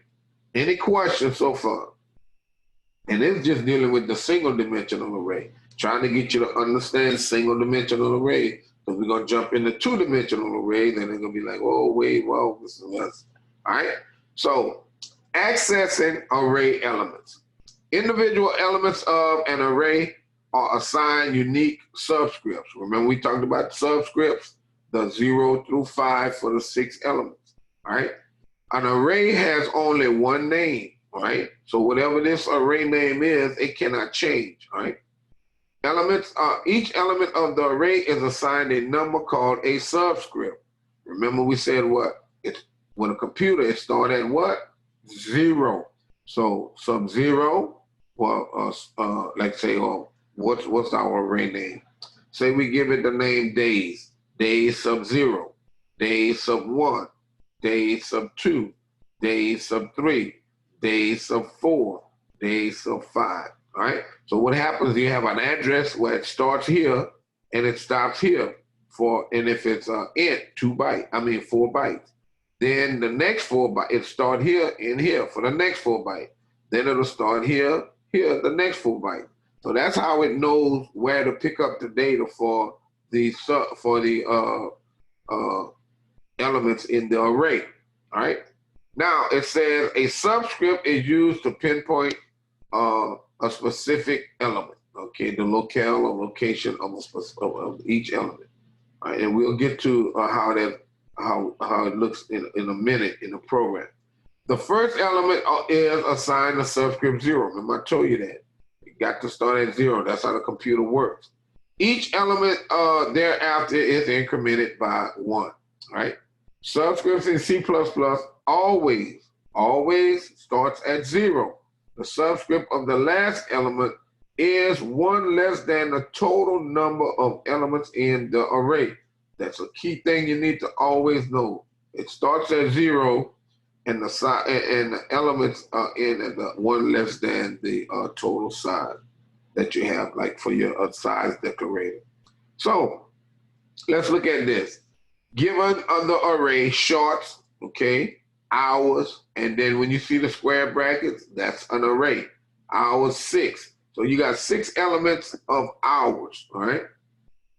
Any questions so far? And it's just dealing with the single dimensional array, trying to get you to understand single dimensional array, because we're going to jump into 2-dimensional arrays, and they're going to be like, oh, wait, well, this is us. All right? So accessing array elements. Individual elements of an array are assigned unique subscripts. Remember, we talked about subscripts, the 0 through 5 for the 6 elements, all right? An array has only one name, all right? So whatever this array name is, it cannot change, all right? Each element of the array is assigned a number called a subscript. Remember, we said what? With a computer, it started at what? 0. So sub 0, well, like say, what's our array name? Say we give it the name days. Days sub 0, days sub 1, days sub 2, days sub 3, days sub 4, days sub 5. All right. So what happens? You have an address where it starts here and it stops here and if it's int 4 bytes. Then the next 4 bytes, it start here and here for the next 4 bytes. Then it'll start here, the next 4 bytes. So that's how it knows where to pick up the data for the elements in the array. All right. Now it says a subscript is used to pinpoint a specific element. Okay, the locale or location of each element. All right, and we'll get to how it looks in a minute in the program. The first element is assigned a subscript 0. Remember, I told you that. You got to start at 0. That's how the computer works. Each element thereafter is incremented by 1. Right? Subscripts in C++ always starts at 0. The subscript of the last element is one less than the total number of elements in the array. That's a key thing you need to always know. It starts at 0, and the elements are in at the one less than the total size that you have, like for your size declarator. So let's look at this. Given the array shorts, okay, hours, and then when you see the square brackets, that's an array. Hours 6. So you got 6 elements of hours, all right?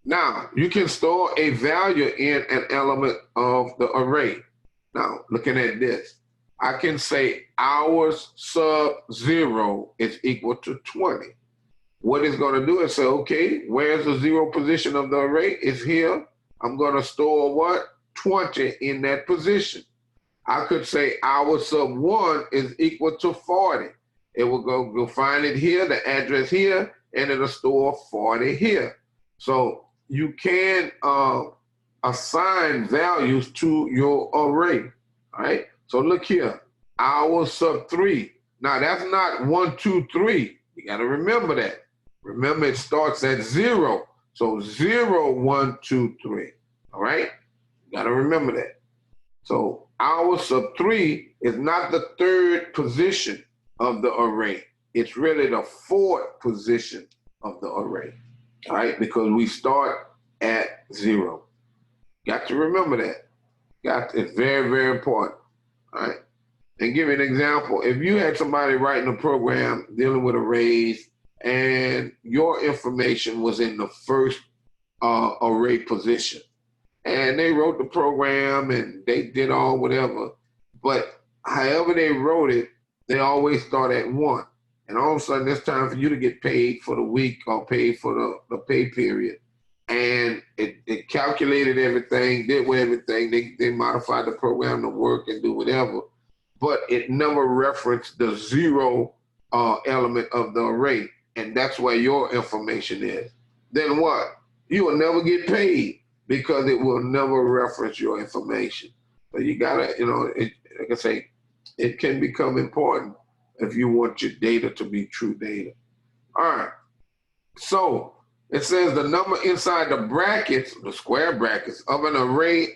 Now, you can store a value in an element of the array. Now, looking at this, I can say hours sub 0 is equal to 20. What it's going to do is say, okay, where's the 0 position of the array? It's here. I'm going to store what? 20 in that position. I could say hours sub 1 is equal to 40. It will go find it here, the address here, and it'll store 40 here. So you can assign values to your array, all right? So look here, hours sub 3. Now that's not 1, 2, 3. You got to remember that. Remember, it starts at 0. So 0, 1, 2, 3. All right? You got to remember that. So hours sub 3 is not the 3rd position of the array. It's really the 4th position of the array. All right? Because we start at 0. Got to remember that. It's very, very important. All right? And give you an example. If you had somebody writing a program dealing with arrays, and your information was in the 1st array position, and they wrote the program and they did all whatever, but however they wrote it, they always start at 1. And all of a sudden it's time for you to get paid for the week or paid for the pay period. And it calculated everything, did with everything. They modified the program to work and do whatever, but it never referenced the 0 element of the array. And that's where your information is. Then what? You will never get paid because it will never reference your information. So you gotta, like I say, it can become important if you want your data to be true data. All right. So it says the number inside the brackets, the square brackets of an array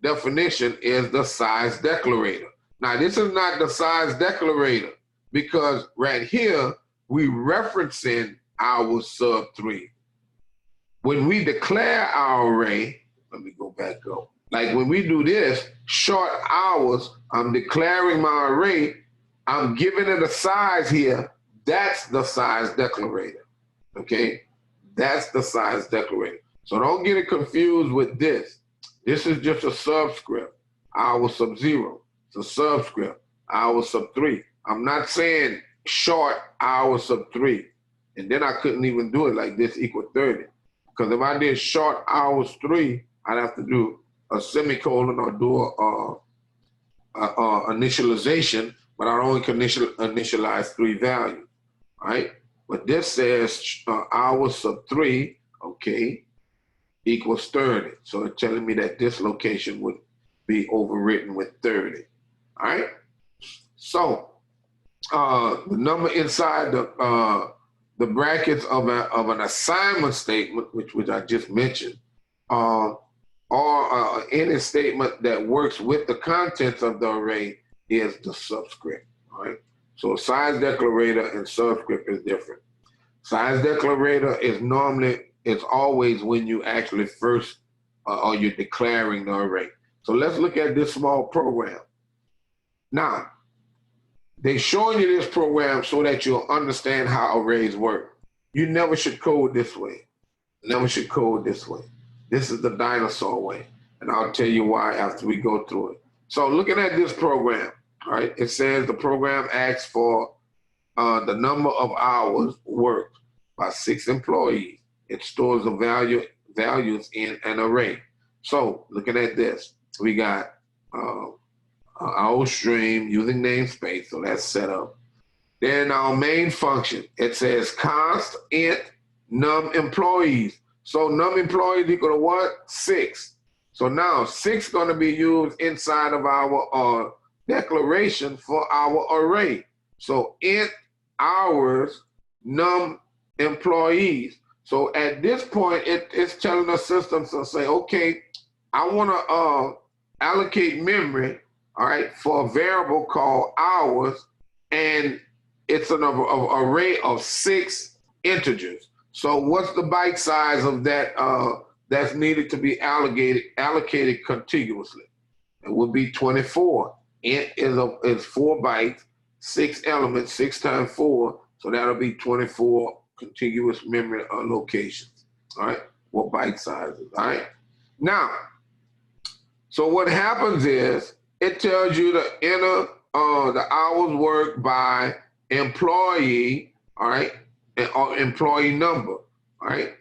definition is the size declarator. Now this is not the size declarator because right here, we referencing our sub 3. When we declare our array, let me go back up. Like when we do this, short hours, I'm declaring my array, I'm giving it a size here. That's the size declarator, okay? That's the size declarator. So don't get it confused with this. This is just a subscript, hour sub 0. It's a subscript, hour sub 3. I'm not saying short hours sub 3. And then I couldn't even do it like this equal 30. Because if I did short hours 3, I'd have to do a semicolon or do a initialization, but I only can initialize 3 values, all right? But this says hours sub 3, okay, equals 30. So it's telling me that this location would be overwritten with 30, all right? So the number inside the brackets of an assignment statement, which I just mentioned, or any statement that works with the contents of the array is the subscript, all right? So size declarator and subscript is different. Size declarator is always when you actually first, or you're declaring the array. So let's look at this small program. Now, they're showing you this program so that you'll understand how arrays work. You never should code this way. Never should code this way. This is the dinosaur way. And I'll tell you why after we go through it. So looking at this program, all right, it says the program asks for the number of hours worked by 6 employees. It stores the values in an array. So looking at this, we got our stream using namespace, so that's set up. Then our main function, it says const int num employees. So num employees equal to what? 6. So now 6 going to be used inside of our declaration for our array. So int hours num employees. So at this point, it's telling the system to say, okay, I want to allocate memory, all right, for a variable called hours, and it's an array of 6 integers. So what's the byte size of that that's needed to be allocated contiguously? It would be 24. Int is 4 bytes, 6 elements, 6 times 4, so that'll be 24 contiguous memory locations. All right, what byte sizes? All right. Now, so what happens is it tells you to enter the hours worked by employee, all right, or employee number, all right,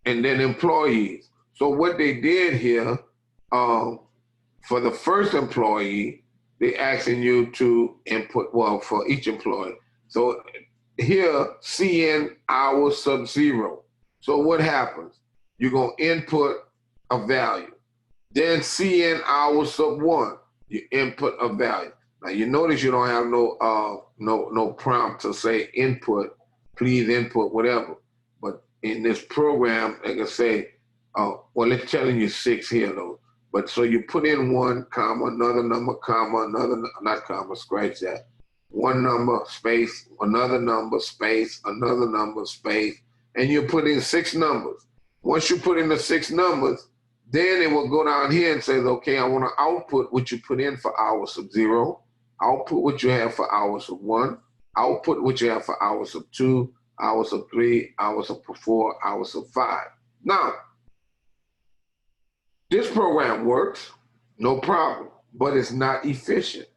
and then employees. So what they did here, for the first employee, they asking you to input, well, for each employee. So here, CN hours sub 0. So what happens? You're gonna input a value. Then CN hours sub 1, you input a value. Now you notice you don't have no prompt to say input, please input whatever. But in this program, like I say, well, it's telling you 6 here though. But so you put in 1, comma, another number, comma, another, not comma, scratch that. 1 number, space, another number, space, another number, space, and you put in 6 numbers. Once you put in the 6 numbers, then it will go down here and says, okay, I want to output what you put in for hours of 0, output what you have for hours of 1, output what you have for hours of 2, hours of 3, hours of 4, hours of 5. Now, this program works, no problem, but it's not efficient.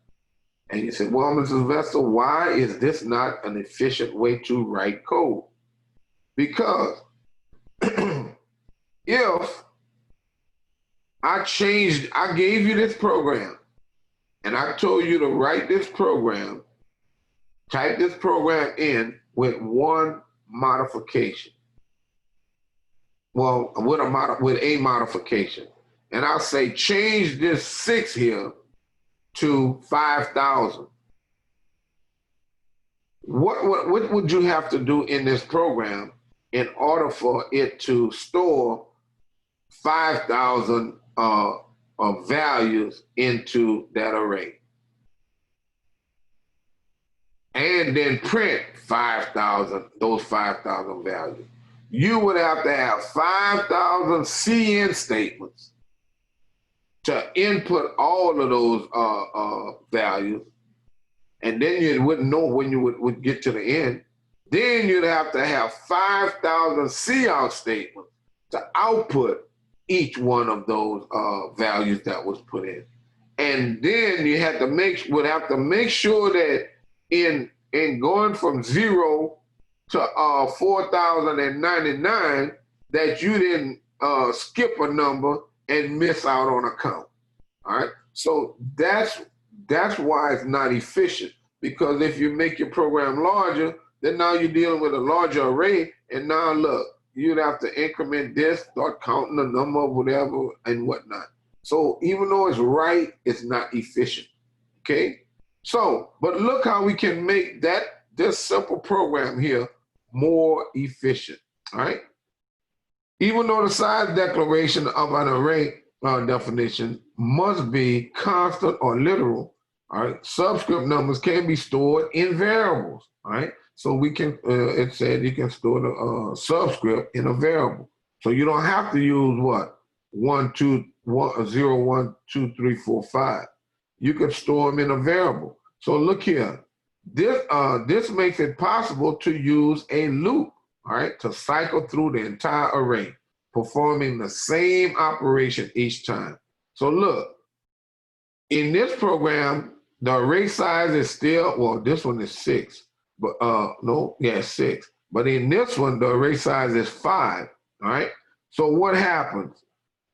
And you say, well, Mrs. Vessel, why is this not an efficient way to write code? Because if I gave you this program and I told you to write this program, type this program in with 1 modification. Well, with a modification. And I'll say, change this 6 here to 5,000. What would you have to do in this program in order for it to store 5,000 of values into that array? And then print 5,000, those 5,000 values. You would have to have 5,000 CN statements to input all of those values, and then you wouldn't know when you would get to the end. Then you'd have to have 5,000 cout statements to output each one of those values that was put in. And then you would have to make sure that in going from 0 to 4,099, that you didn't skip a number and miss out on a count. All right. So that's why it's not efficient, because if you make your program larger, then now you're dealing with a larger array, and now look, you'd have to increment this, start counting the number of whatever and whatnot. So even though it's right, it's not efficient. Okay. So, but look how we can make this simple program here more efficient. All right. Even though the size declaration of an array definition must be constant or literal, all right, subscript numbers can be stored in variables, all right? So we can, it said you can store the subscript in a variable. So you don't have to use what? 1, 2, 0, 1, 2, 3, 4, 5. You can store them in a variable. So look here, this makes it possible to use a loop, all right, to cycle through the entire array, performing the same operation each time. So look, in this program, the array size is still, well, this one is 6, but 6. But in this one, the array size is 5, all right? So what happens?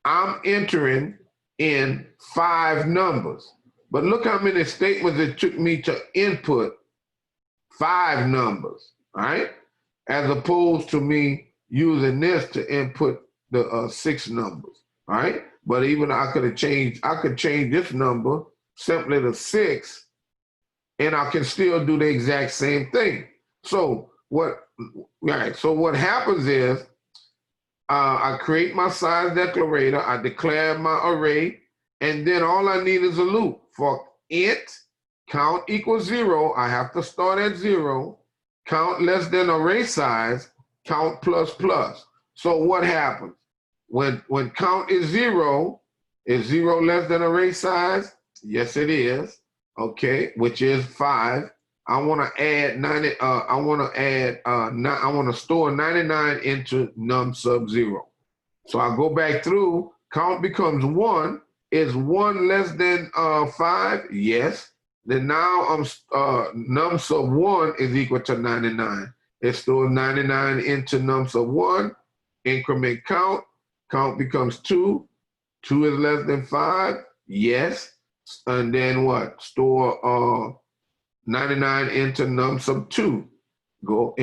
I'm entering in 5 numbers, but look how many statements it took me to input 5 numbers, all right? As opposed to me using this to input the 6 numbers, all right? But even I could change this number simply to 6 and I can still do the exact same thing. So what happens is I create my size declarator, I declare my array, and then all I need is a loop for int count equals 0. I have to start at 0. Count less than array size, count plus plus. So what happens? When count is 0 less than array size? Yes, it is. Okay, which is 5. I want to add 90. I want to store 99 into num sub 0. So I go back through. Count becomes 1. Is 1 less than 5? Yes. Then now I'm num sub 1 is equal to 99. It stores 99 into num sub 1. Increment count. Count becomes 2. 2 is less than 5. Yes. And then what? Store 99 into num sub 2. Go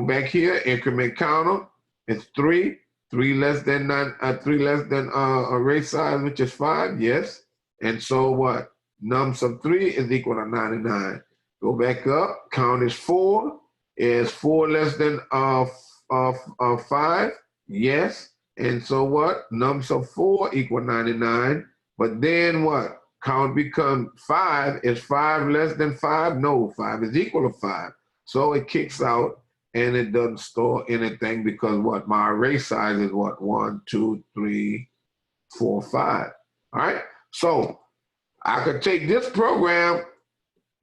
back here. Increment counter. It's 3. 3 less than 9. 3 less than array size, which is 5. Yes. And so what? Num sub 3 is equal to 99. Go back up. Count is 4. Is 4 less than 5? Yes. And so what? Num sub 4 equal 99. But then what? Count becomes 5. Is 5 less than 5? No, 5 is equal to 5. So it kicks out and it doesn't store anything because what? My array size is what? 1, 2, 3, 4, 5. All right. So I could take this program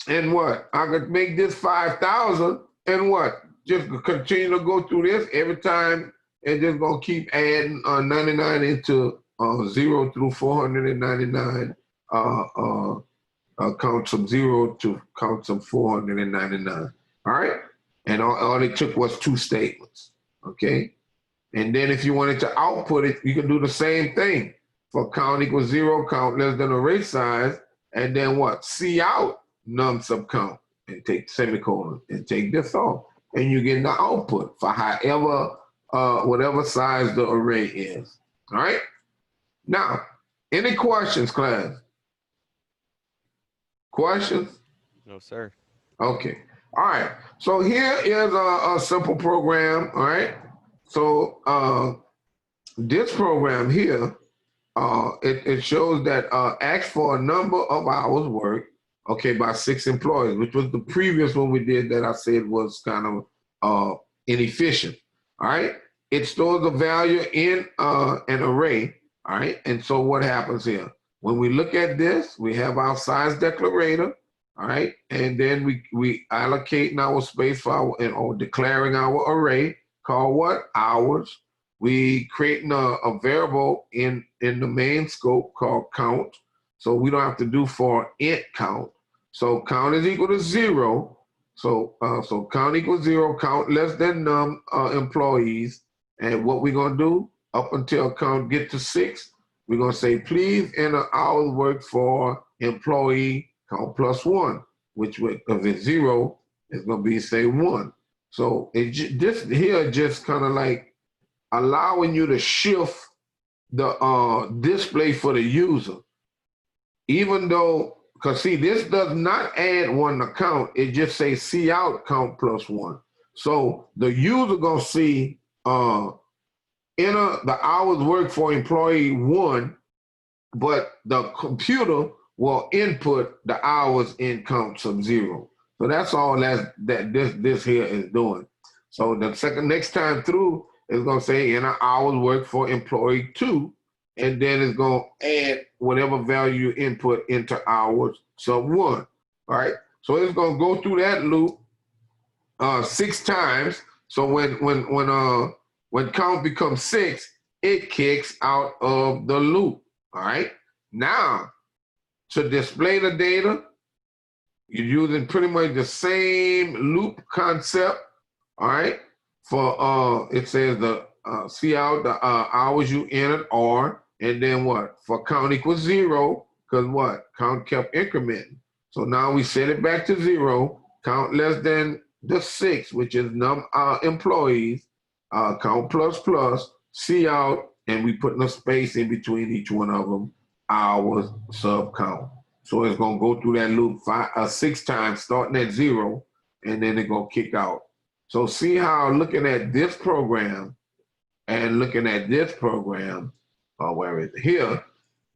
and what? I could make this 5,000 and what? Just continue to go through this every time. And just gonna keep adding 99 into 0 through 499. Count from 0 to count from 499. All right, and all it took was 2 statements. Okay, and then if you wanted to output it, you can do the same thing for count equals 0, count less than array size, and then what? See out num sub count and take semicolon and take this off, and you get the output for however whatever size the array is. All right. Now, any questions, class? Questions? No, sir. Okay. All right. So here is a simple program. All right. So this program here, it shows that asks for a number of hours worked, okay, by 6 employees, which was the previous one we did that I said was kind of inefficient. All right. It stores the value in an array. All right. And so what happens here? When we look at this, we have our size declarator. All right. And then we allocating our space for our or declaring our array called what? Hours. We creating a variable in the main scope called count. So we don't have to do for int count. So count is equal to 0. So count equals 0, count less than num employees. And what we're going to do up until count get to 6, we're going to say, please enter hours work for employee count plus 1, which if it's 0, it's going to be, say, 1. So this here just kind of like allowing you to shift the display for the user. Even though, because see, this does not add 1 to count. It just says see out count plus 1. So the user going to see enter the hours worked for employee 1, but the computer will input the hours in count sub 0. So that's all that this here is doing. So the next time through, it's going to say enter hours worked for employee 2, and then it's going to add whatever value you input into hours sub 1. All right. So it's going to go through that loop 6 times. So when count becomes 6, it kicks out of the loop. All right. Now, to display the data, you're using pretty much the same loop concept. All right. For it says the see out the hours you entered are, and then what? For count equals 0, because what? Count kept incrementing. So now we set it back to 0. Count less than the 6, which is num employees. Count plus plus, see out, and we put a space in between each one of them, hours, sub count. So it's gonna go through that loop 6 times, starting at 0, and then it's gonna kick out. So see how looking at this program and looking at this program, where is it? Here,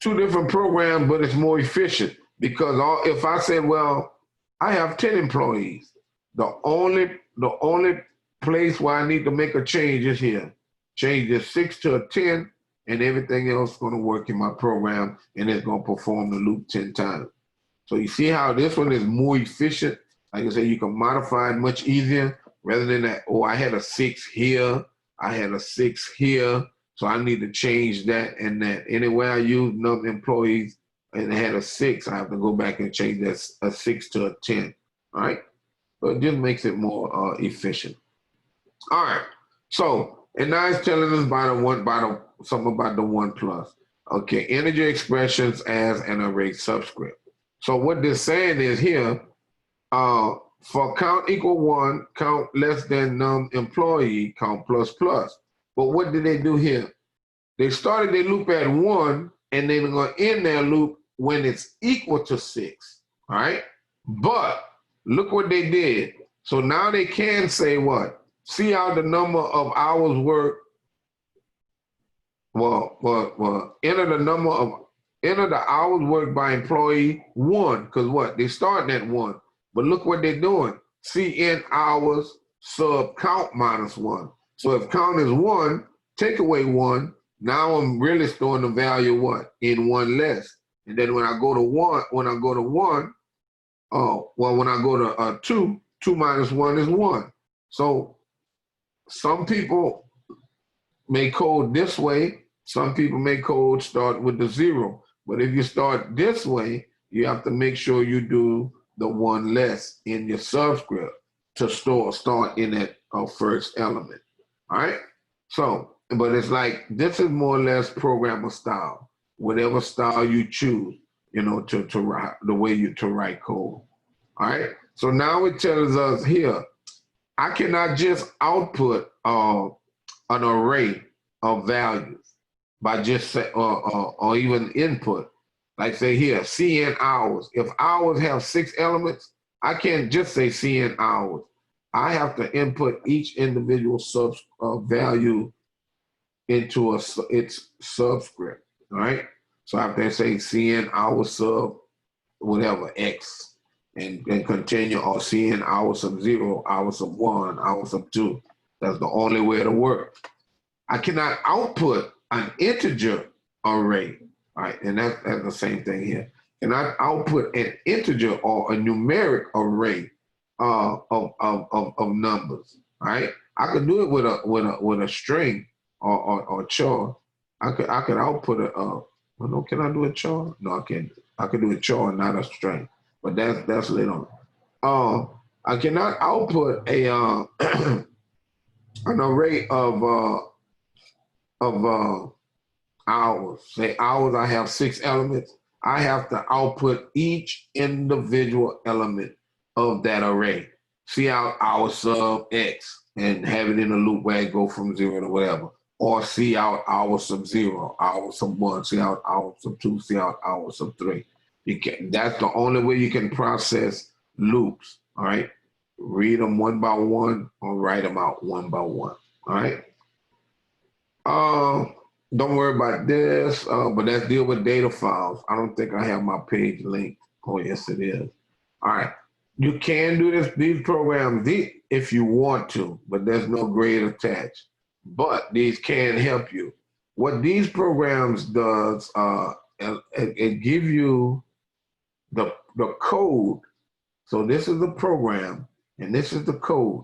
2 different programs, but it's more efficient because if I say, well, I have 10 employees, the only place where I need to make a change is here. Change this 6 to a 10, and everything else is going to work in my program, and it's going to perform the loop 10 times. So you see how this one is more efficient. Like I said, you can modify it much easier rather than that, oh, I had a 6 here, I had a 6 here, so I need to change that and that. Anywhere I use another employees and it had a 6, I have to go back and change that a 6 to a 10, all right? So it just makes it more efficient. All right, so, and now it's telling us something about the 1 plus. Okay, integer expressions as an array subscript. So what they're saying is here, for count equal 1, count less than num employee, count plus plus. But what did they do here? They started their loop at 1, and they're going to end their loop when it's equal to 6, all right? But look what they did. So now they can say what? See how the number of hours worked. Well, enter the hours worked by employee 1, because what? They starting at 1. But look what they're doing. CN hours sub count minus 1. So if count is 1, take away 1. Now I'm really storing the value what? In 1 less. And then when I go to 1, when I go to 2, 2 minus 1 is 1. So some people may code this way. Some people may code start with the 0. But if you start this way, you have to make sure you do the 1 less in your subscript to start in that first element. All right? So, but it's like, this is more or less programmer style. Whatever style you choose, to write, the way to write code. All right? So now it tells us here, I cannot just output an array of values by just or even input. Like say here, CN hours. If hours have 6 elements, I can't just say CN hours. I have to input each individual value into its subscript, all right? So I have to say CN hour sub whatever X and continue, or CN hour sub 0, hour sub 1, hour sub 2. That's the only way to work. I cannot output an integer array, all right? And that's the same thing here. And I output an integer or a numeric array of numbers, all right? I could do it with a string or char. I could output can I do a char? No, I can't. I could do a char, not a string. But that's later on. I cannot output a an array of hours. Say hours, I have 6 elements. I have to output each individual element of that array. See out hour sub X and have it in a loop where it go from 0 to whatever. Or see out hour sub 0, hour sub 1, see out hour sub 2, see out hour sub 3. That's the only way you can process loops, all right? Read them one by one or write them out one by one, all right? Don't worry about this, but let's deal with data files. I don't think I have my page linked. Oh, yes, it is. All right. You can do these programs if you want to, but there's no grade attached. But these can help you. What these programs does, it give you the code. So this is the program, and this is the code.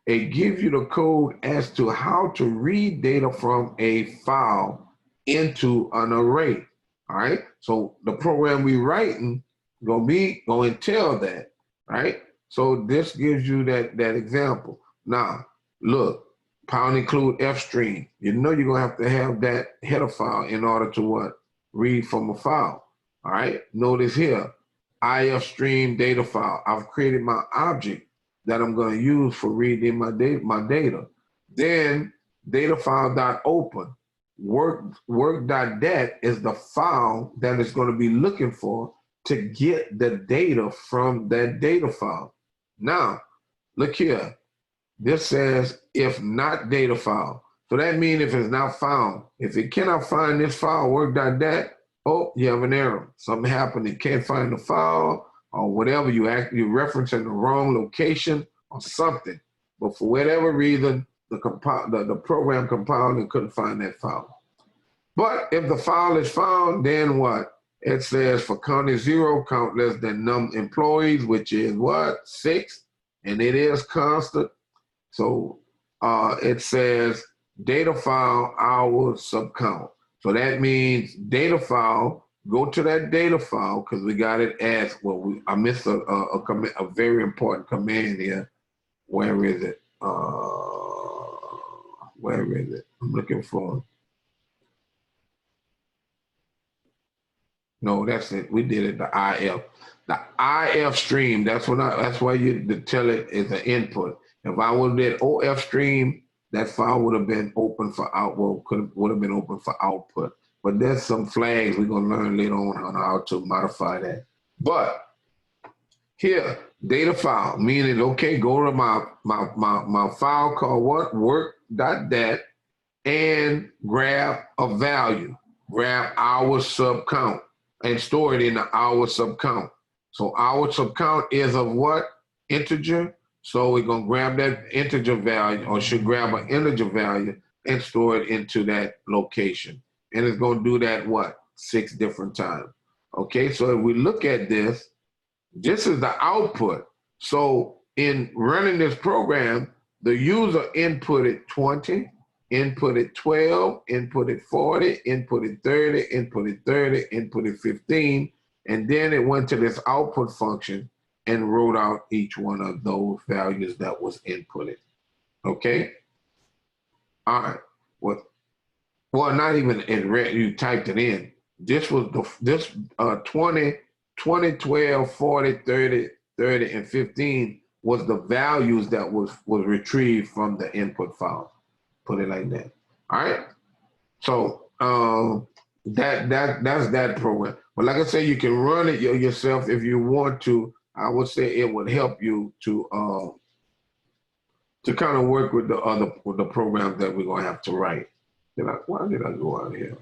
It gives you the code as to how to read data from a file into an array. All right. So the program we writing gonna tell that. Right. So this gives you that example. Now look, pound include F string. You know you're gonna have to have that header file in order to what? Read from a file. All right. Notice here, IF stream data file. I've created my object that I'm going to use for reading my data. Then data file.open. Work.dat is the file that it's going to be looking for to get the data from that data file. Now, look here. This says if not data file. So that means if it's not found, if it cannot find this file work.dat, oh, you have an error. Something happened, it can't find the file or whatever, you referencing the wrong location or something. But for whatever reason, the program compiled and couldn't find that file. But if the file is found, then what? It says for county 0, count less than employees, which is what? 6, and it is constant. So it says data file hour subcount. So that means data file, go to that data file because we got it as, well, I missed a very important command here. Where is it? Where is it? I'm looking for it. No, that's it. We did it, the IF. The IF stream, that's why you tell it is an input. If I would have did OF stream, that file would have been open for would have been open for output. But there's some flags we're gonna learn later on how to modify that. But here, data file, meaning okay, go to my file called what? Work.dat and grab a value. Grab our sub count and store it in the our sub count. So our sub count is of what? Integer. So we're gonna grab that integer value, or should grab an integer value and store it into that location. And it's gonna do that what? 6 different times. Okay, so if we look at this, this is the output. So in running this program, the user inputted 20, inputted 12, inputted 40, inputted 30, inputted 30, inputted 15, and then it went to this output function and wrote out each one of those values that was inputted. Okay? All right. Well, not even in red, you typed it in. This was 20, 12, 40, 30, 30, and 15 was the values that was retrieved from the input file. Put it like that. All right. So that's that program. But like I said, you can run it yourself if you want to. I would say it would help you to kind of work with the programs that we're gonna have to write. Why did I go out of here?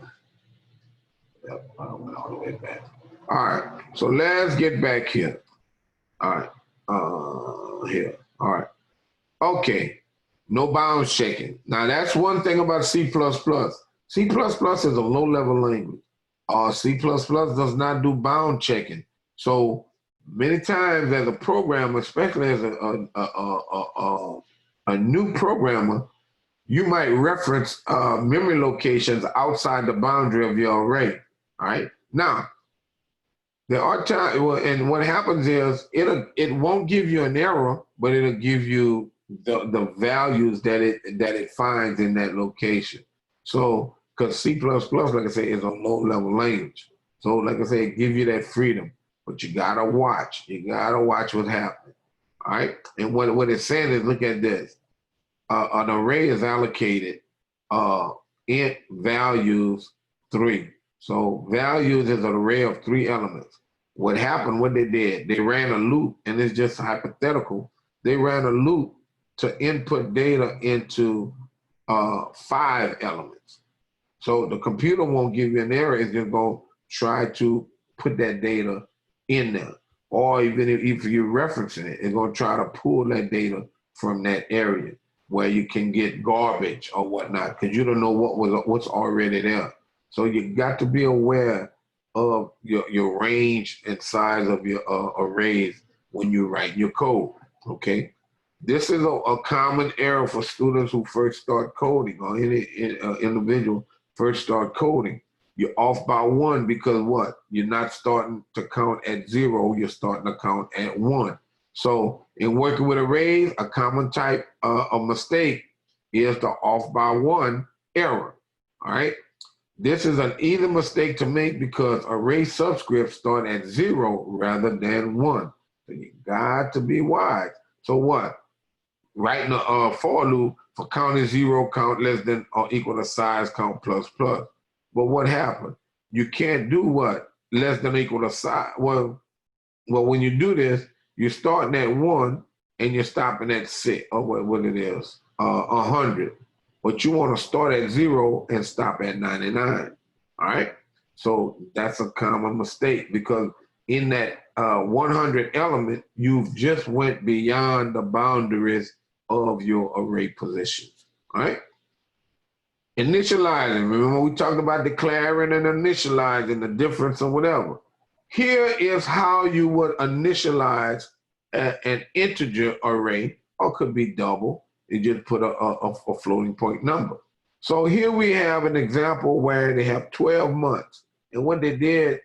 Yep, I went all the way back. All right. So let's get back here. All right. Here. All right. Okay. No bounds checking. Now that's one thing about C++. C++ is a low-level language. C++ does not do bound checking. So many times as a programmer, especially as a new programmer, you might reference memory locations outside the boundary of your array. All right. Now, there are times, and what happens is it won't give you an error, but it'll give you the values that it finds in that location. So, because C++, like I say, is a low-level language. So, like I say, it gives you that freedom, but you gotta watch. You gotta watch what's happening. All right. And what it's saying is, look at this. An array is allocated int values 3. So values is an array of 3 elements. What happened, what they did, they ran a loop, and it's just hypothetical. They ran a loop to input data into 5 elements. So the computer won't give you an error, it's just gonna try to put that data in there. Or even if you're referencing it, it's gonna try to pull that data from that area where you can get garbage or whatnot, because you don't know what's already there. So you got to be aware of your range and size of your arrays when you write your code, okay? This is a common error for students who first start coding, or any individual first start coding. You're off by 1 because what? You're not starting to count at 0, you're starting to count at 1. So in working with arrays, a common type of mistake is the off by 1 error, all right? This is an easy mistake to make because array subscripts start at 0 rather than 1. So you got to be wise. So what? Writing a for loop for counting 0, count less than or equal to size count plus plus. But what happened? You can't do what? less than or equal to size. Well, when you do this, you're starting at 1 and you're stopping at 6, or what it is, 100. But you want to start at 0 and stop at 99. All right. So that's a common mistake, because in that 100 element, you've just went beyond the boundaries of your array positions. All right. Initializing. Remember, we talked about declaring and initializing, the difference or whatever. Here is how you would initialize an integer array, or could be double. You just put a floating point number. So here we have an example where they have 12 months. And what they did,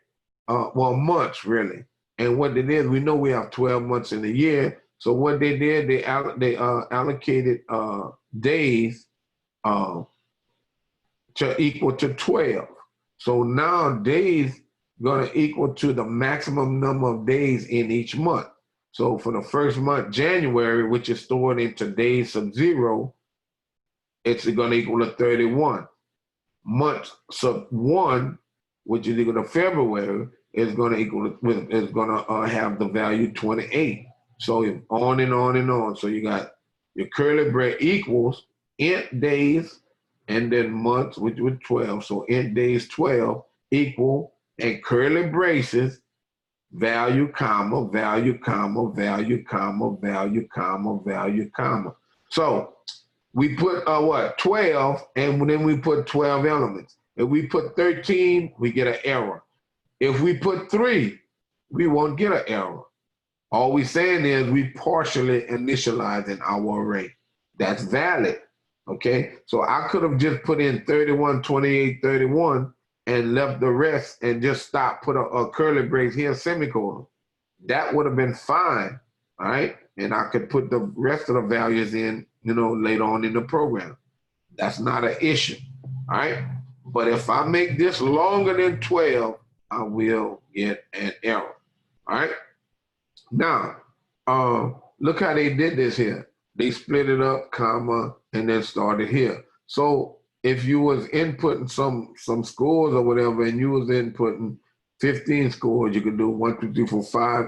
months really. And what they did, we know we have 12 months in a year. So what they did, they allocated days to equal to 12. So now days going to equal to the maximum number of days in each month. So for the first month, January, which is stored into days sub 0, it's going to equal to 31. Month sub 1, which is equal to February, is going to equal to, is going to have the value 28. So on and on and on. So you got your curly brace equals int days and then months, which was 12. So int days 12 equal, and curly braces, value, comma, value, comma, value, comma, value, comma, value, comma. So we put 12, and then we put 12 elements. If we put 13, we get an error. If we put 3, we won't get an error. All we're saying is we partially initializing our array. That's valid, okay? So I could have just put in 31, 28, 31, and left the rest and just stop, put a curly brace here, semicolon. That would have been fine, all right? And I could put the rest of the values in, later on in the program. That's not an issue, all right? But if I make this longer than 12, I will get an error, all right? Now, look how they did this here. They split it up, comma, and then started here. So if you was inputting some scores or whatever, and you was inputting 15 scores, you could do 1, 2, 3, 4, 5,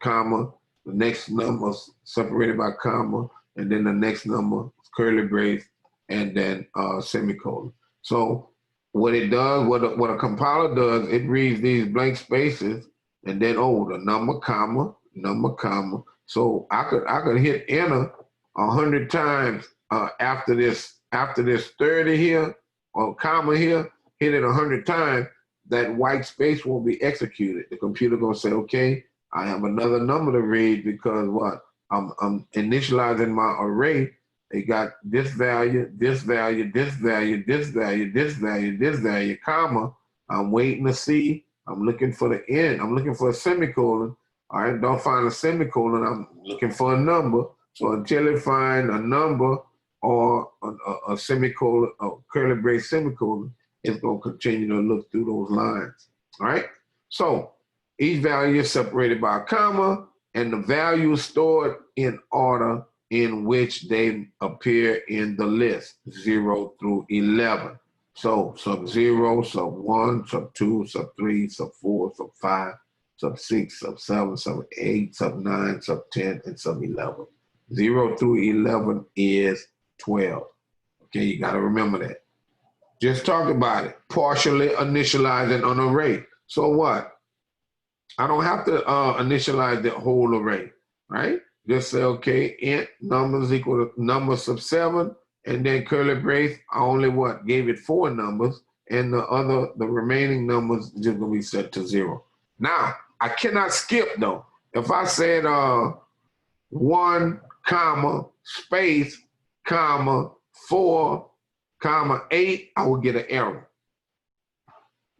comma, the next number separated by comma, and then the next number, curly brace, and then semicolon. So what it does, what a compiler does, it reads these blank spaces, and then the number, comma, number, comma. So I could hit enter 100 times after this 30 here or comma here, hit it 100 times, that white space won't be executed. The computer gonna say, okay, I have another number to read, because what? I'm initializing my array. They got this value, this value, this value, this value, this value, this value, comma. I'm waiting to see. I'm looking for the end. I'm looking for a semicolon. All right, don't find a semicolon. I'm looking for a number. So until it find a number or a semicolon, a curly brace semicolon, it's going to continue to look through those lines. All right. So each value is separated by a comma, and the value is stored in order in which they appear in the list, 0 through 11. So sub 0, sub 1, sub 2, sub 3, sub 4, sub 5, sub 6, sub 7, sub 8, sub 9, sub 10, and sub 11. 0 through 11 is 12. Okay, you got to remember that. Just talk about it. Partially initializing an array. So what? I don't have to initialize the whole array, right? Just say, okay, int numbers equal to number sub 7, and then curly brace, I only gave it 4 numbers, and the remaining numbers just gonna be set to 0. Now, I cannot skip though. If I said 1, comma, space, comma, 4, comma, 8, I will get an error.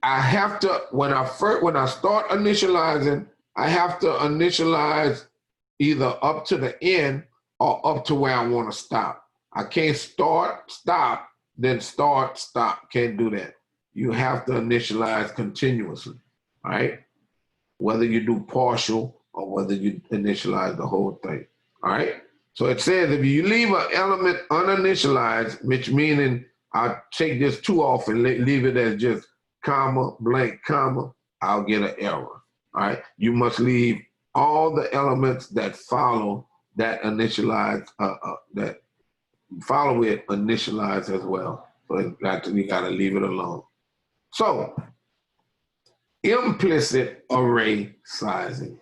I have to, when I start initializing, I have to initialize either up to the end or up to where I want to stop. I can't start, stop, then start, stop. Can't do that. You have to initialize continuously, all right? Whether you do partial or whether you initialize the whole thing, all right? So it says if you leave an element uninitialized, which meaning I take this 2 off and leave it as just comma, blank, comma, I'll get an error. All right. You must leave all the elements that follow that initialize that follow it initialize as well. So you got to leave it alone. So implicit array sizing.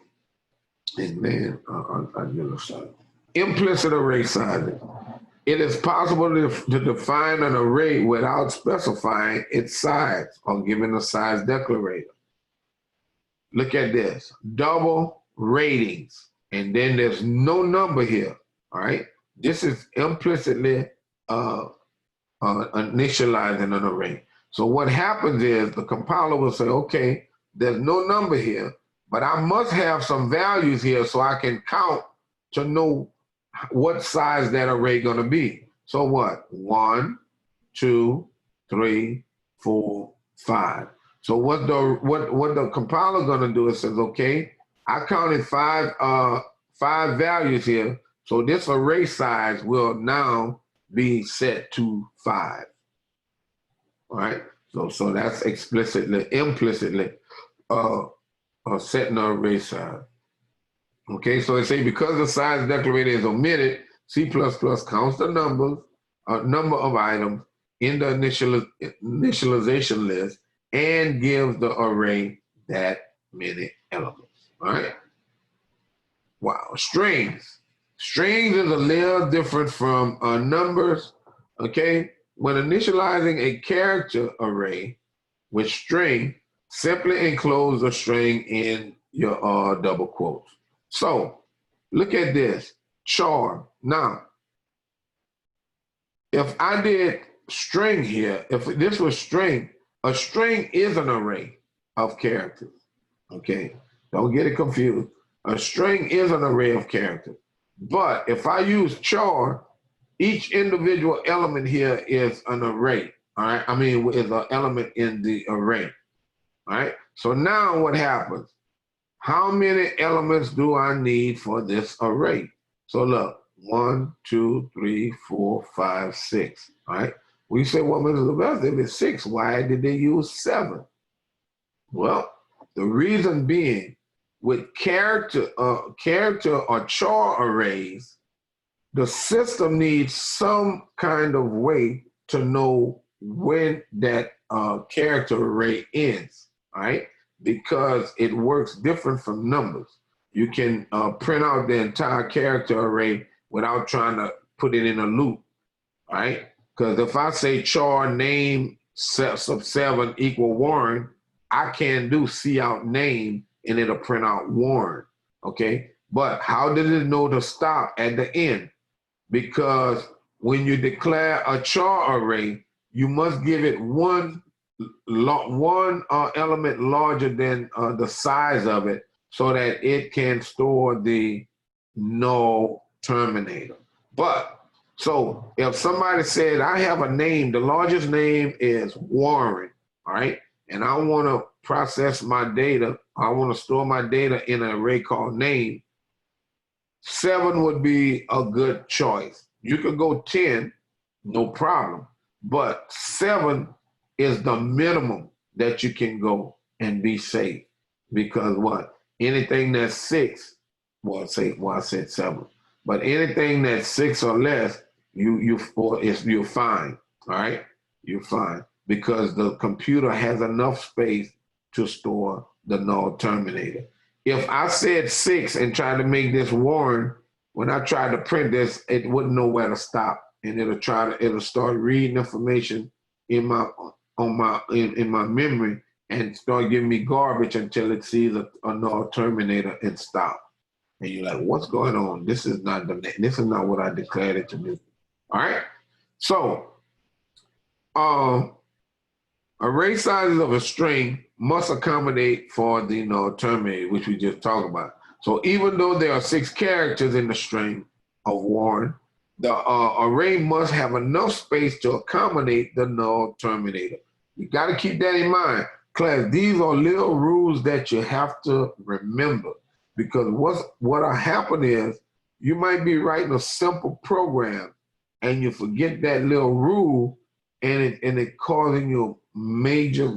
And man, I never saw it. Implicit array sizing. It is possible to define an array without specifying its size or giving a size declarator. Look at this, double ratings, and then there's no number here, all right? This is implicitly initializing an array. So what happens is the compiler will say, okay, there's no number here, but I must have some values here so I can count to know what size that array gonna be. So what? 1, 2, 3, 4, 5. So what the compiler gonna do is says, okay, I counted five values here, so this array size will now be set to 5. All right. So that's implicitly setting the array size. Okay, so it say because the size declarator is omitted, C++ counts the number of items in the initialization list and gives the array that many elements. All right. Wow. Strings. Strings is a little different from numbers. Okay. When initializing a character array with string, simply enclose the string in your double quotes. So look at this, char. Now, if I did string here, if this was string, a string is an array of characters, okay? Don't get it confused. A string is an array of characters. But if I use char, each individual element here is an array, all right? I mean, is an element in the array, all right? So now what happens? How many elements do I need for this array? So look, 1, 2, 3, 4, 5, 6. All right. We say, well, Mrs. Sylvester, if it's 6, why did they use 7? Well, the reason being, with character or char arrays, the system needs some kind of way to know when that character array ends. All right. Because it works different from numbers. You can print out the entire character array without trying to put it in a loop, right? Because if I say char name sub 7 equal Warren, I can do cout name and it'll print out Warren, okay? But how did it know to stop at the end? Because when you declare a char array, you must give it one element larger than the size of it so that it can store the null terminator. But, so if somebody said, I have a name, the largest name is Warren, all right? And I want to process my data, I want to store my data in an array called name, 7 would be a good choice. You could go 10, no problem, but 7 is the minimum that you can go and be safe. Because what? Anything that's 6, I said 7. But anything that's 6 or less, you're fine. All right? You're fine. Because the computer has enough space to store the null terminator. If I said 6 and tried to make this Warren, when I tried to print this, it wouldn't know where to stop. And it'll start reading information in my memory and start giving me garbage until it sees a null terminator and stop. And you're like, what's going on? This is not what I declared it to do. All right. So array sizes of a string must accommodate for the null terminator, which we just talked about. So even though there are 6 characters in the string of Warren, the array must have enough space to accommodate the null terminator. You got to keep that in mind. Class, these are little rules that you have to remember, because what'll happen is you might be writing a simple program and you forget that little rule and it causing you major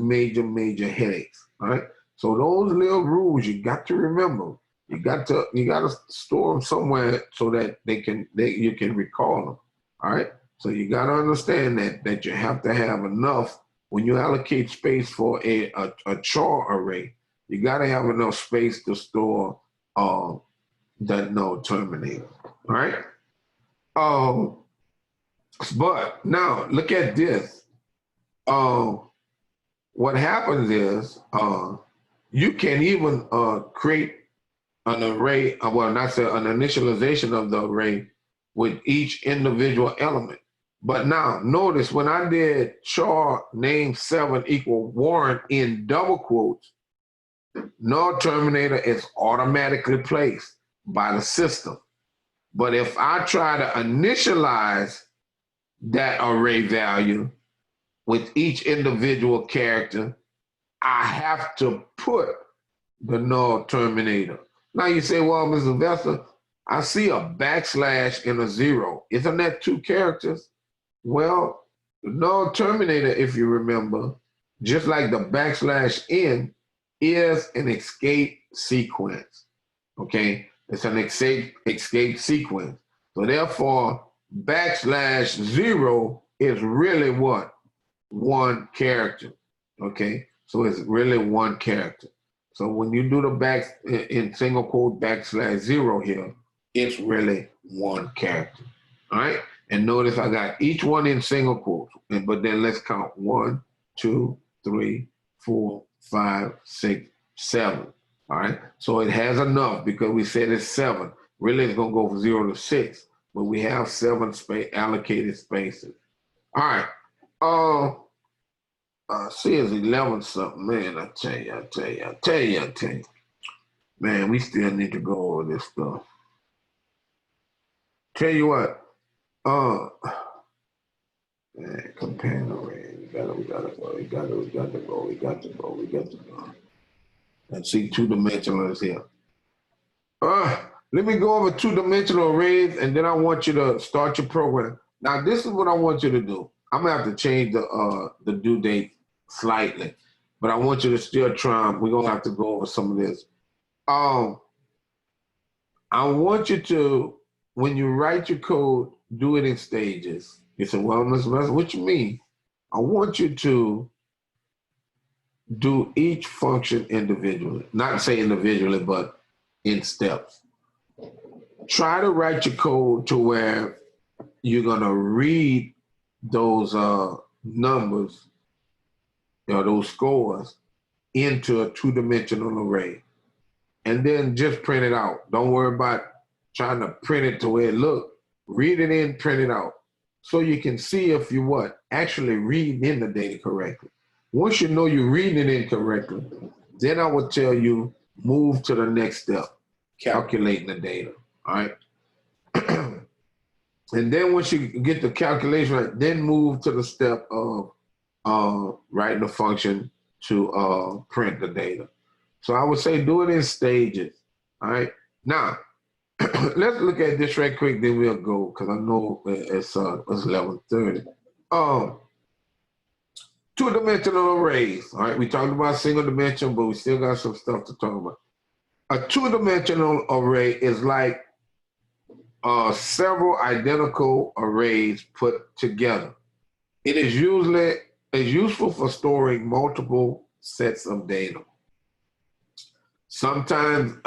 headaches, all right? So those little rules you got to remember. You got to store them somewhere so that you can recall them. All right. So you got to understand that you have to have enough when you allocate space for a char array. You got to have enough space to store that node terminator. All right. But now look at this. What happens is you can even create an array, well, not say an initialization of the array with each individual element. But now notice when I did char name 7 equal Warren in double quotes, null terminator is automatically placed by the system. But if I try to initialize that array value with each individual character, I have to put the null terminator. Now you say, well, Mr. Vesta, I see a backslash and a 0. Isn't that 2 characters? Well, the null terminator, if you remember, just like the backslash n, is an escape sequence. Okay? It's an escape sequence. So therefore, backslash 0 is really what? 1 character. Okay? So it's really 1 character. So when you do the back in single quote backslash 0 here, it's really 1 character. All right? And notice I got each one in single quotes. But then let's count 1, 2, 3, 4, 5, 6, 7. All right? So it has enough because we said it's 7. Really it's going to go from 0 to 6. But we have 7 allocated spaces. All right. See, it's 11 something, man. I tell you. Man, we still need to go over this stuff. Tell you what, man, companion array. We got to go. Let's see 2-dimensional here. Let me go over 2-dimensional arrays, and then I want you to start your program. Now, this is what I want you to do. I'm gonna have to change the due date slightly, but I want you to still try. We're gonna have to go over some of this. I want you to, when you write your code, do it in stages. You say, well, Mr. what you mean? I want you to do each function individually. Not say individually, but in steps. Try to write your code to where you're gonna read those numbers, those scores, into a 2-dimensional array. And then just print it out. Don't worry about trying to print it to where it looks. Read it in, print it out. So you can see if you actually reading in the data correctly. Once you know you're reading it in correctly, then I would tell you move to the next step, calculating the data. All right. And then once you get the calculation right, then move to the step of writing the function to print the data. So I would say do it in stages. All right. Now, let's look at this right quick, then we'll go, because I know it's 11:30. 2-dimensional arrays. All right. We talked about single dimension, but we still got some stuff to talk about. A 2-dimensional array is like several identical arrays put together. It is useful for storing multiple sets of data. Sometimes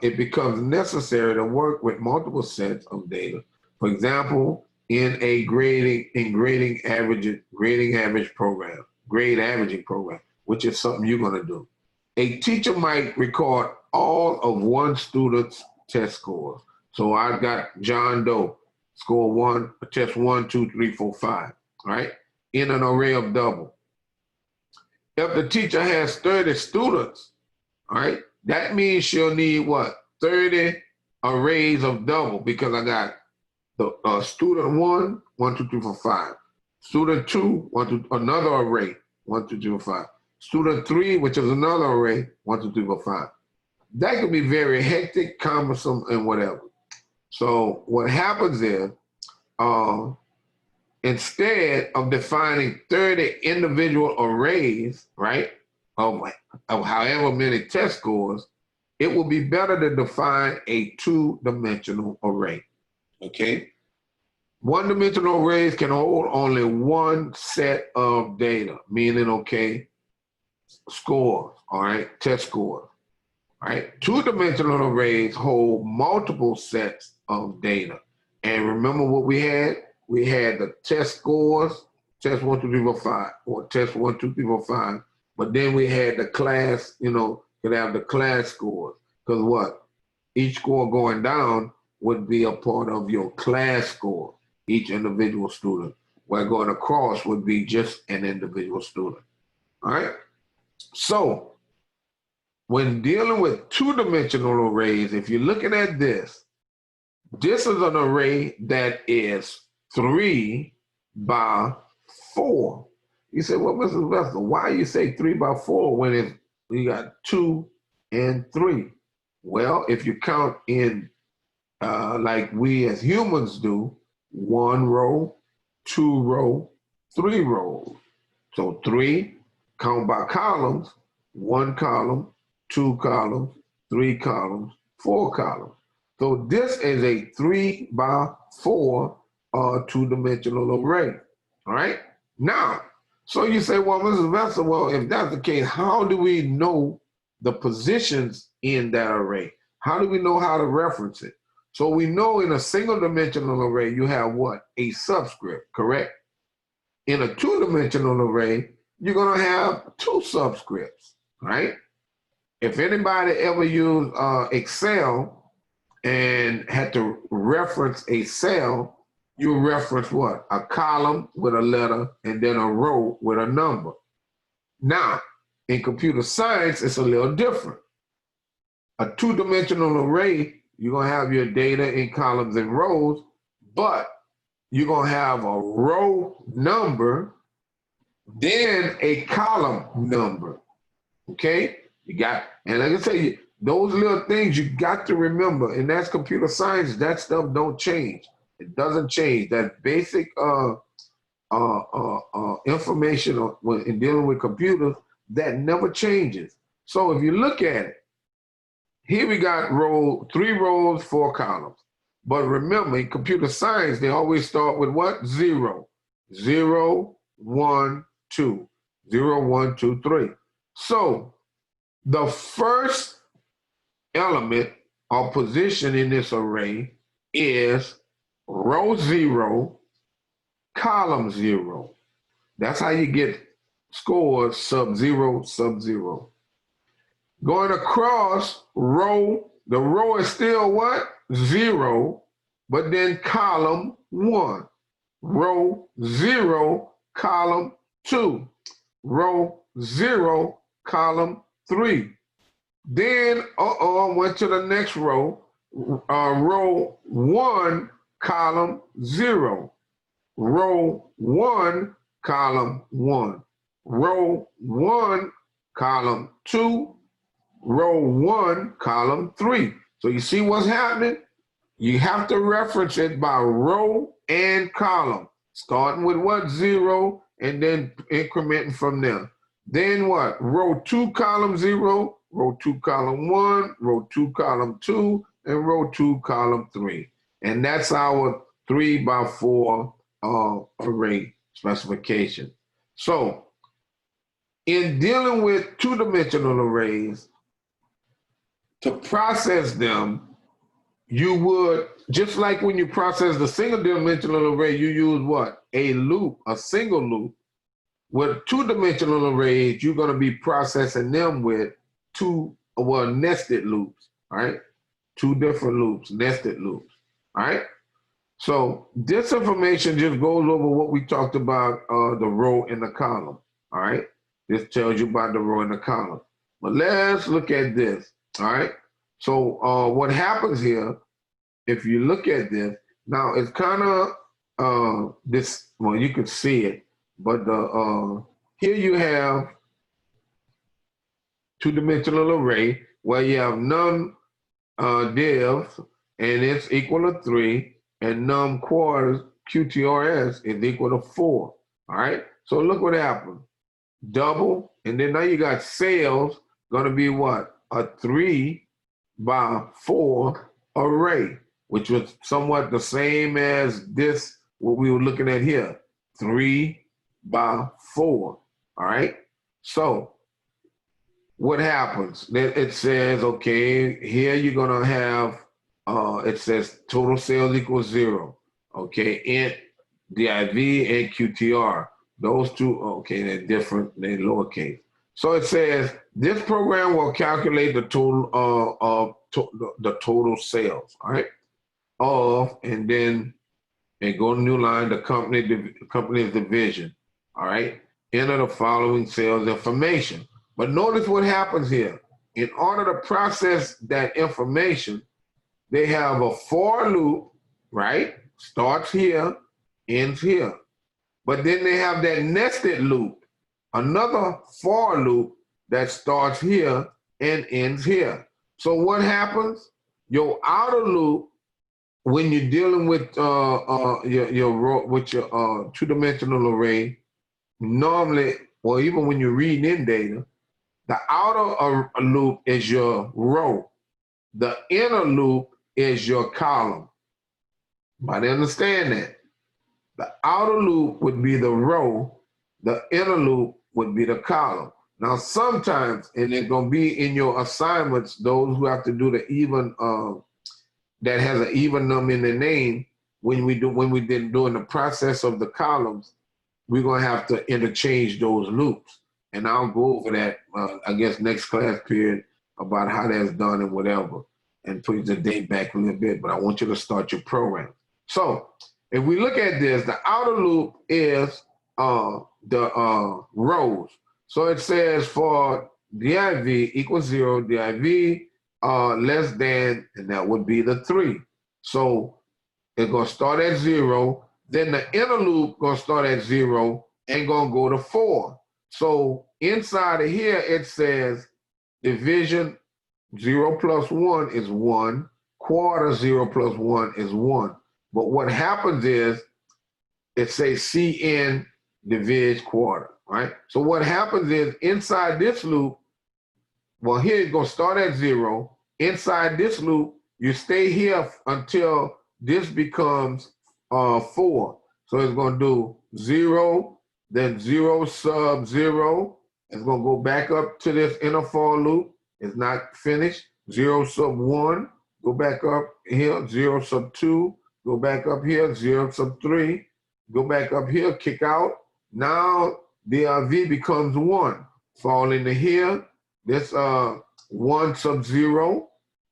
it becomes necessary to work with multiple sets of data. For example, in a grade averaging program, which is something you're going to do. A teacher might record all of one student's test scores. So I've got John Doe, score 1, test 1, 2, 3, 4, 5, right? In an array of double. If the teacher has 30 students, all right, that means she'll need what? 30 arrays of double, because I got the student 1, 1, 2, 3, 4, 5. Student 2, 1, 2, another array, 1, 2, 3, 4, 5. Student 3, which is another array, 1, 2, 3, 4, 5. That can be very hectic, cumbersome, and whatever. So what happens is, instead of defining 30 individual arrays, right, of however many test scores, it will be better to define a two-dimensional array, okay? One-dimensional arrays can hold only one set of data, meaning, okay, scores, all right, test scores, all right? Two-dimensional arrays hold multiple sets of data. And remember what we had? We had the test scores, test 1, 2, 3, 4, 5, or test 1, 2, 3, 4, 5. But then we had the class, you know, could have the class scores. Because what? Each score going down would be a part of your class score, each individual student. Where going across would be just an individual student. All right? So, when dealing with two-dimensional arrays, if you're looking at this is an array that is 3 by 4. You say, well, Mrs. Vessel, why you say 3 by 4 when we got 2 and 3? Well, if you count in like we as humans do, 1 row, 2 row, 3 rows. So 3, count by columns, 1 column, 2 columns, 3 columns, 4 columns. So this is a 3 by 4 two-dimensional array. All right? Now, so you say, well, Mrs. Vessel, well, if that's the case, how do we know the positions in that array? How do we know how to reference it? So we know in a single-dimensional array, you have what? A subscript, correct? In a two-dimensional array, you're going to have 2 subscripts, right? If anybody ever used Excel and had to reference a cell, you reference what? A column with a letter and then a row with a number. Now, in computer science, it's a little different. A two-dimensional array, you're going to have your data in columns and rows, but you're going to have a row number, then a column number, okay? You got, and like I say, those little things you got to remember, and that's computer science. That stuff don't change. It doesn't change. That basic information when in dealing with computers, that never changes. So if you look at it, here we got 3 rows, 4 columns. But remember, in computer science, they always start with what? 0. 0, 1, 2. 0, 1, 2, 3. So the first element or position in this array is row 0, column 0. That's how you get scores sub 0, sub 0. Going across row, the row is still what? 0, but then column 1. Row 0, column 2. Row 0, column 3. Then, went to the next row, row 1, column 0. Row 1, column 1. Row 1, column 2. Row 1, column 3. So you see what's happening? You have to reference it by row and column, starting with what? 0, and then incrementing from there. Then what? Row 2, column 0, row 2, column 1, row 2, column 2, and row 2, column 3. And that's our 3 by 4 array specification. So in dealing with two-dimensional arrays, to process them, you would, just like when you process the single-dimensional array, you use what? A loop, a single loop. With two-dimensional arrays, you're going to be processing them with nested loops, right? 2 different loops, nested loops, all right? So this information just goes over what we talked about, the row and the column, all right? This tells you about the row and the column. But let's look at this, all right? So what happens here, if you look at this, now it's kind of this, well, you can see it, but here you have two-dimensional array where you have num divs, and it's equal to 3, and num quarters, QTRS, is equal to 4, all right? So look what happened. double, and then now you got sales going to be what? A 3x4 array, which was somewhat the same as this, what we were looking at here, 3x4. All right. So what happens? It says, okay, here you're going to have, it says total sales equals 0. Okay, int, div, and qtr. Those two, okay, they're different, they're lowercase. So it says this program will calculate the total the total sales, all right, of, and then and go to new line, the company's division, all right. Enter the following sales information. But notice what happens here. In order to process that information, they have a for loop, right? Starts here, ends here. But then they have that nested loop, another for loop that starts here and ends here. So what happens? Your outer loop, when you're dealing with your two-dimensional array, normally, or even when you're reading in data, the outer loop is your row. The inner loop is your column. But understand that. The outer loop would be the row. The inner loop would be the column. Now, sometimes, and it's going to be in your assignments, those who have to do the even, that has an even number in the name, when we've been doing the process of the columns, we're going to have to interchange those loops. And I'll go over that, I guess, next class period about how that's done and whatever, and put the date back a little bit, but I want you to start your program. So if we look at this, the outer loop is the rows. So it says for div equals 0, div less than, and that would be the 3. So it's going to start at 0. Then the inner loop going to start at 0 and going to go to 4. So inside of here, it says division 0 plus 1 is 1. Quarter 0 plus 1 is 1. But what happens is it says CN division quarter, right? So what happens is inside this loop, well, here it's going to start at 0. Inside this loop, you stay here until this becomes 4. So it's going to do 0, then 0 sub 0. It's going to go back up to this inner for loop. It's not finished. 0 sub 1, go back up here. 0 sub 2, go back up here. 0 sub 3, go back up here, kick out. Now the V becomes 1. Fall into here. This 1 sub 0,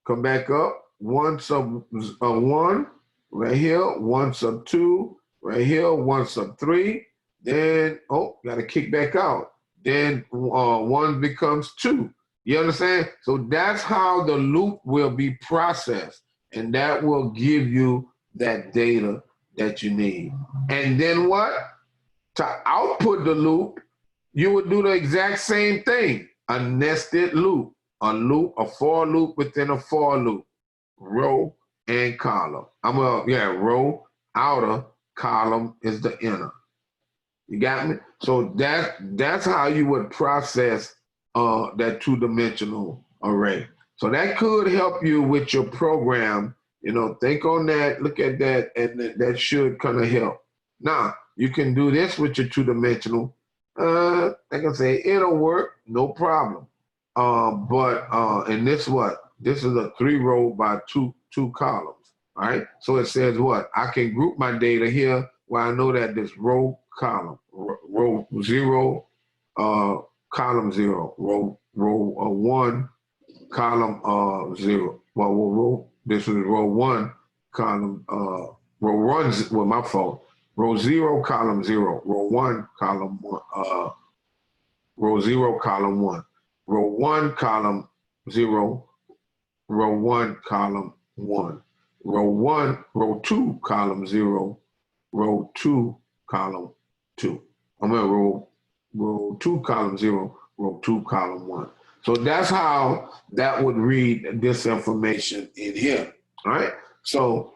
come back up. 1 sub 1, right here. 1 sub 2, right here. 1 sub 3. Then, oh, got to kick back out. Then 1 becomes 2. You understand? So that's how the loop will be processed. And that will give you that data that you need. And then what? To output the loop, you would do the exact same thing. A nested loop. A for loop within a for loop. Row and column. Row, outer, column is the inner. You got me? So that's how you would process that two-dimensional array. So that could help you with your program. You know, think on that, look at that, and that should kind of help. Now, you can do this with your two-dimensional. Like I say, it'll work, no problem. And this this is a 3-row by two columns. All right. So it says what? I can group my data here where I know that this row, column, row 0, column 0, row 1, column 0. Well, this is row 1, column row 1. Well, my fault. Row 0, column 0. Row 1, column 1. Row 0, column 1. Row 1, column 0. Row 1, column 1. Row 2, column 0. Row 2, column 2. I'm going to row 2, column 0. Row 2, column 1. So that's how that would read this information in here. All right. So,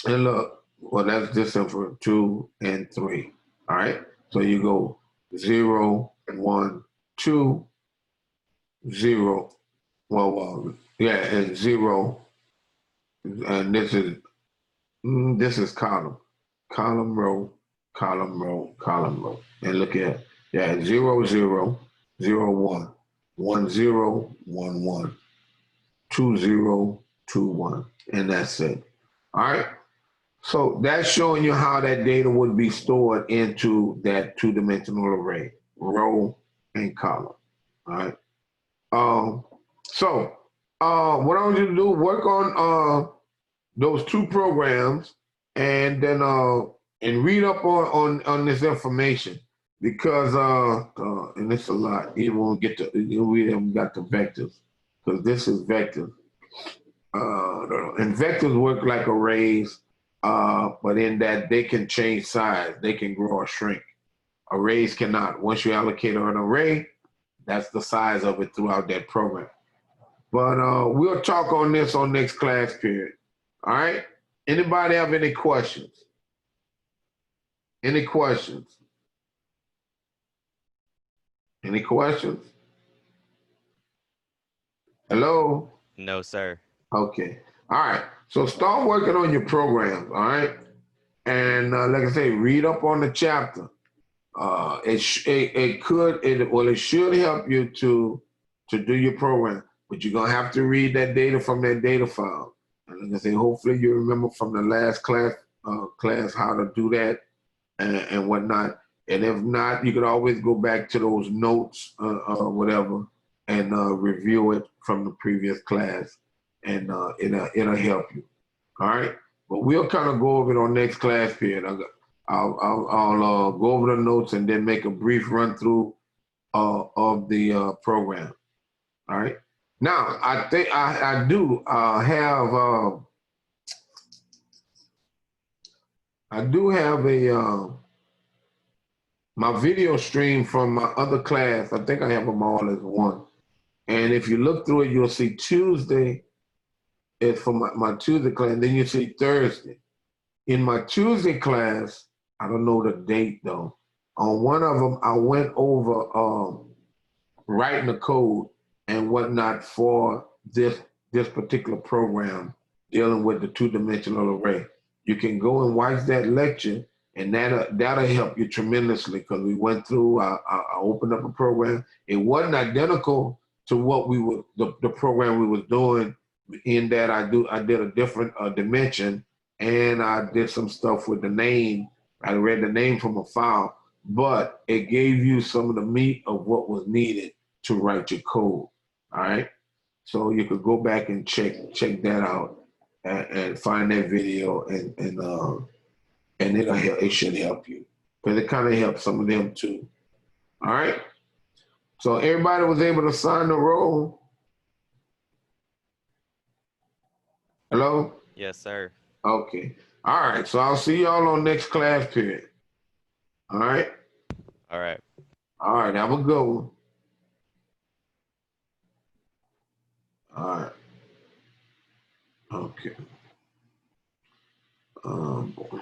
and look, well, that's this info 2 and 3. All right. So you go 0, 1 2 0. Yeah, and 0, and this is column, row, column, row, column, row. And look at, yeah, 0 0 0 1 1 0 1 1 2 0 2 1, and that's it. All right. So that's showing you how that data would be stored into that two-dimensional array, row and column. All right. Um, so what I want you to do, work on those two programs, and then and read up on this information, because and it's a lot. You won't get to, we haven't got the vectors, because this is vectors. And vectors work like arrays, but in that they can change size, they can grow or shrink. Arrays cannot. Once you allocate an array, that's the size of it throughout that program. But we'll talk on this on next class period. All right? Anybody have any questions? Any questions? Any questions? Hello? No, sir. Okay. All right. So start working on your programs, all right? And like I say, read up on the chapter. It should help you to do your program, but you're gonna have to read that data from that data file. And like I say, hopefully you remember from the last class how to do that and whatnot. And if not, you could always go back to those notes or whatever and review it from the previous class, and it'll help you. All right, but we'll kind of go over it on next class period. I'll go over the notes and then make a brief run through of the program. All right. Now I think I do have a my video stream from my other class. I think I have them all as one. And if you look through it, you'll see Tuesday is for my Tuesday class, and then you see Thursday. In my Tuesday class, I don't know the date though. On one of them, I went over writing the code and whatnot for this particular program dealing with the two-dimensional array. You can go and watch that lecture, and that'll help you tremendously, because we went through. I opened up a program. It wasn't identical to what the program we was doing, in that I did a different dimension, and I did some stuff with the name. I read the name from a file, but it gave you some of the meat of what was needed to write your code. All right. So you could go back and check that out, and find that video, and it'll help. It should help you, because it kind of helps some of them too. All right. So everybody was able to sign the roll. Hello? Yes, sir. Okay. All right. So I'll see y'all on next class period. All right. All right. All right. Have a good one. All right. Okay. Boy.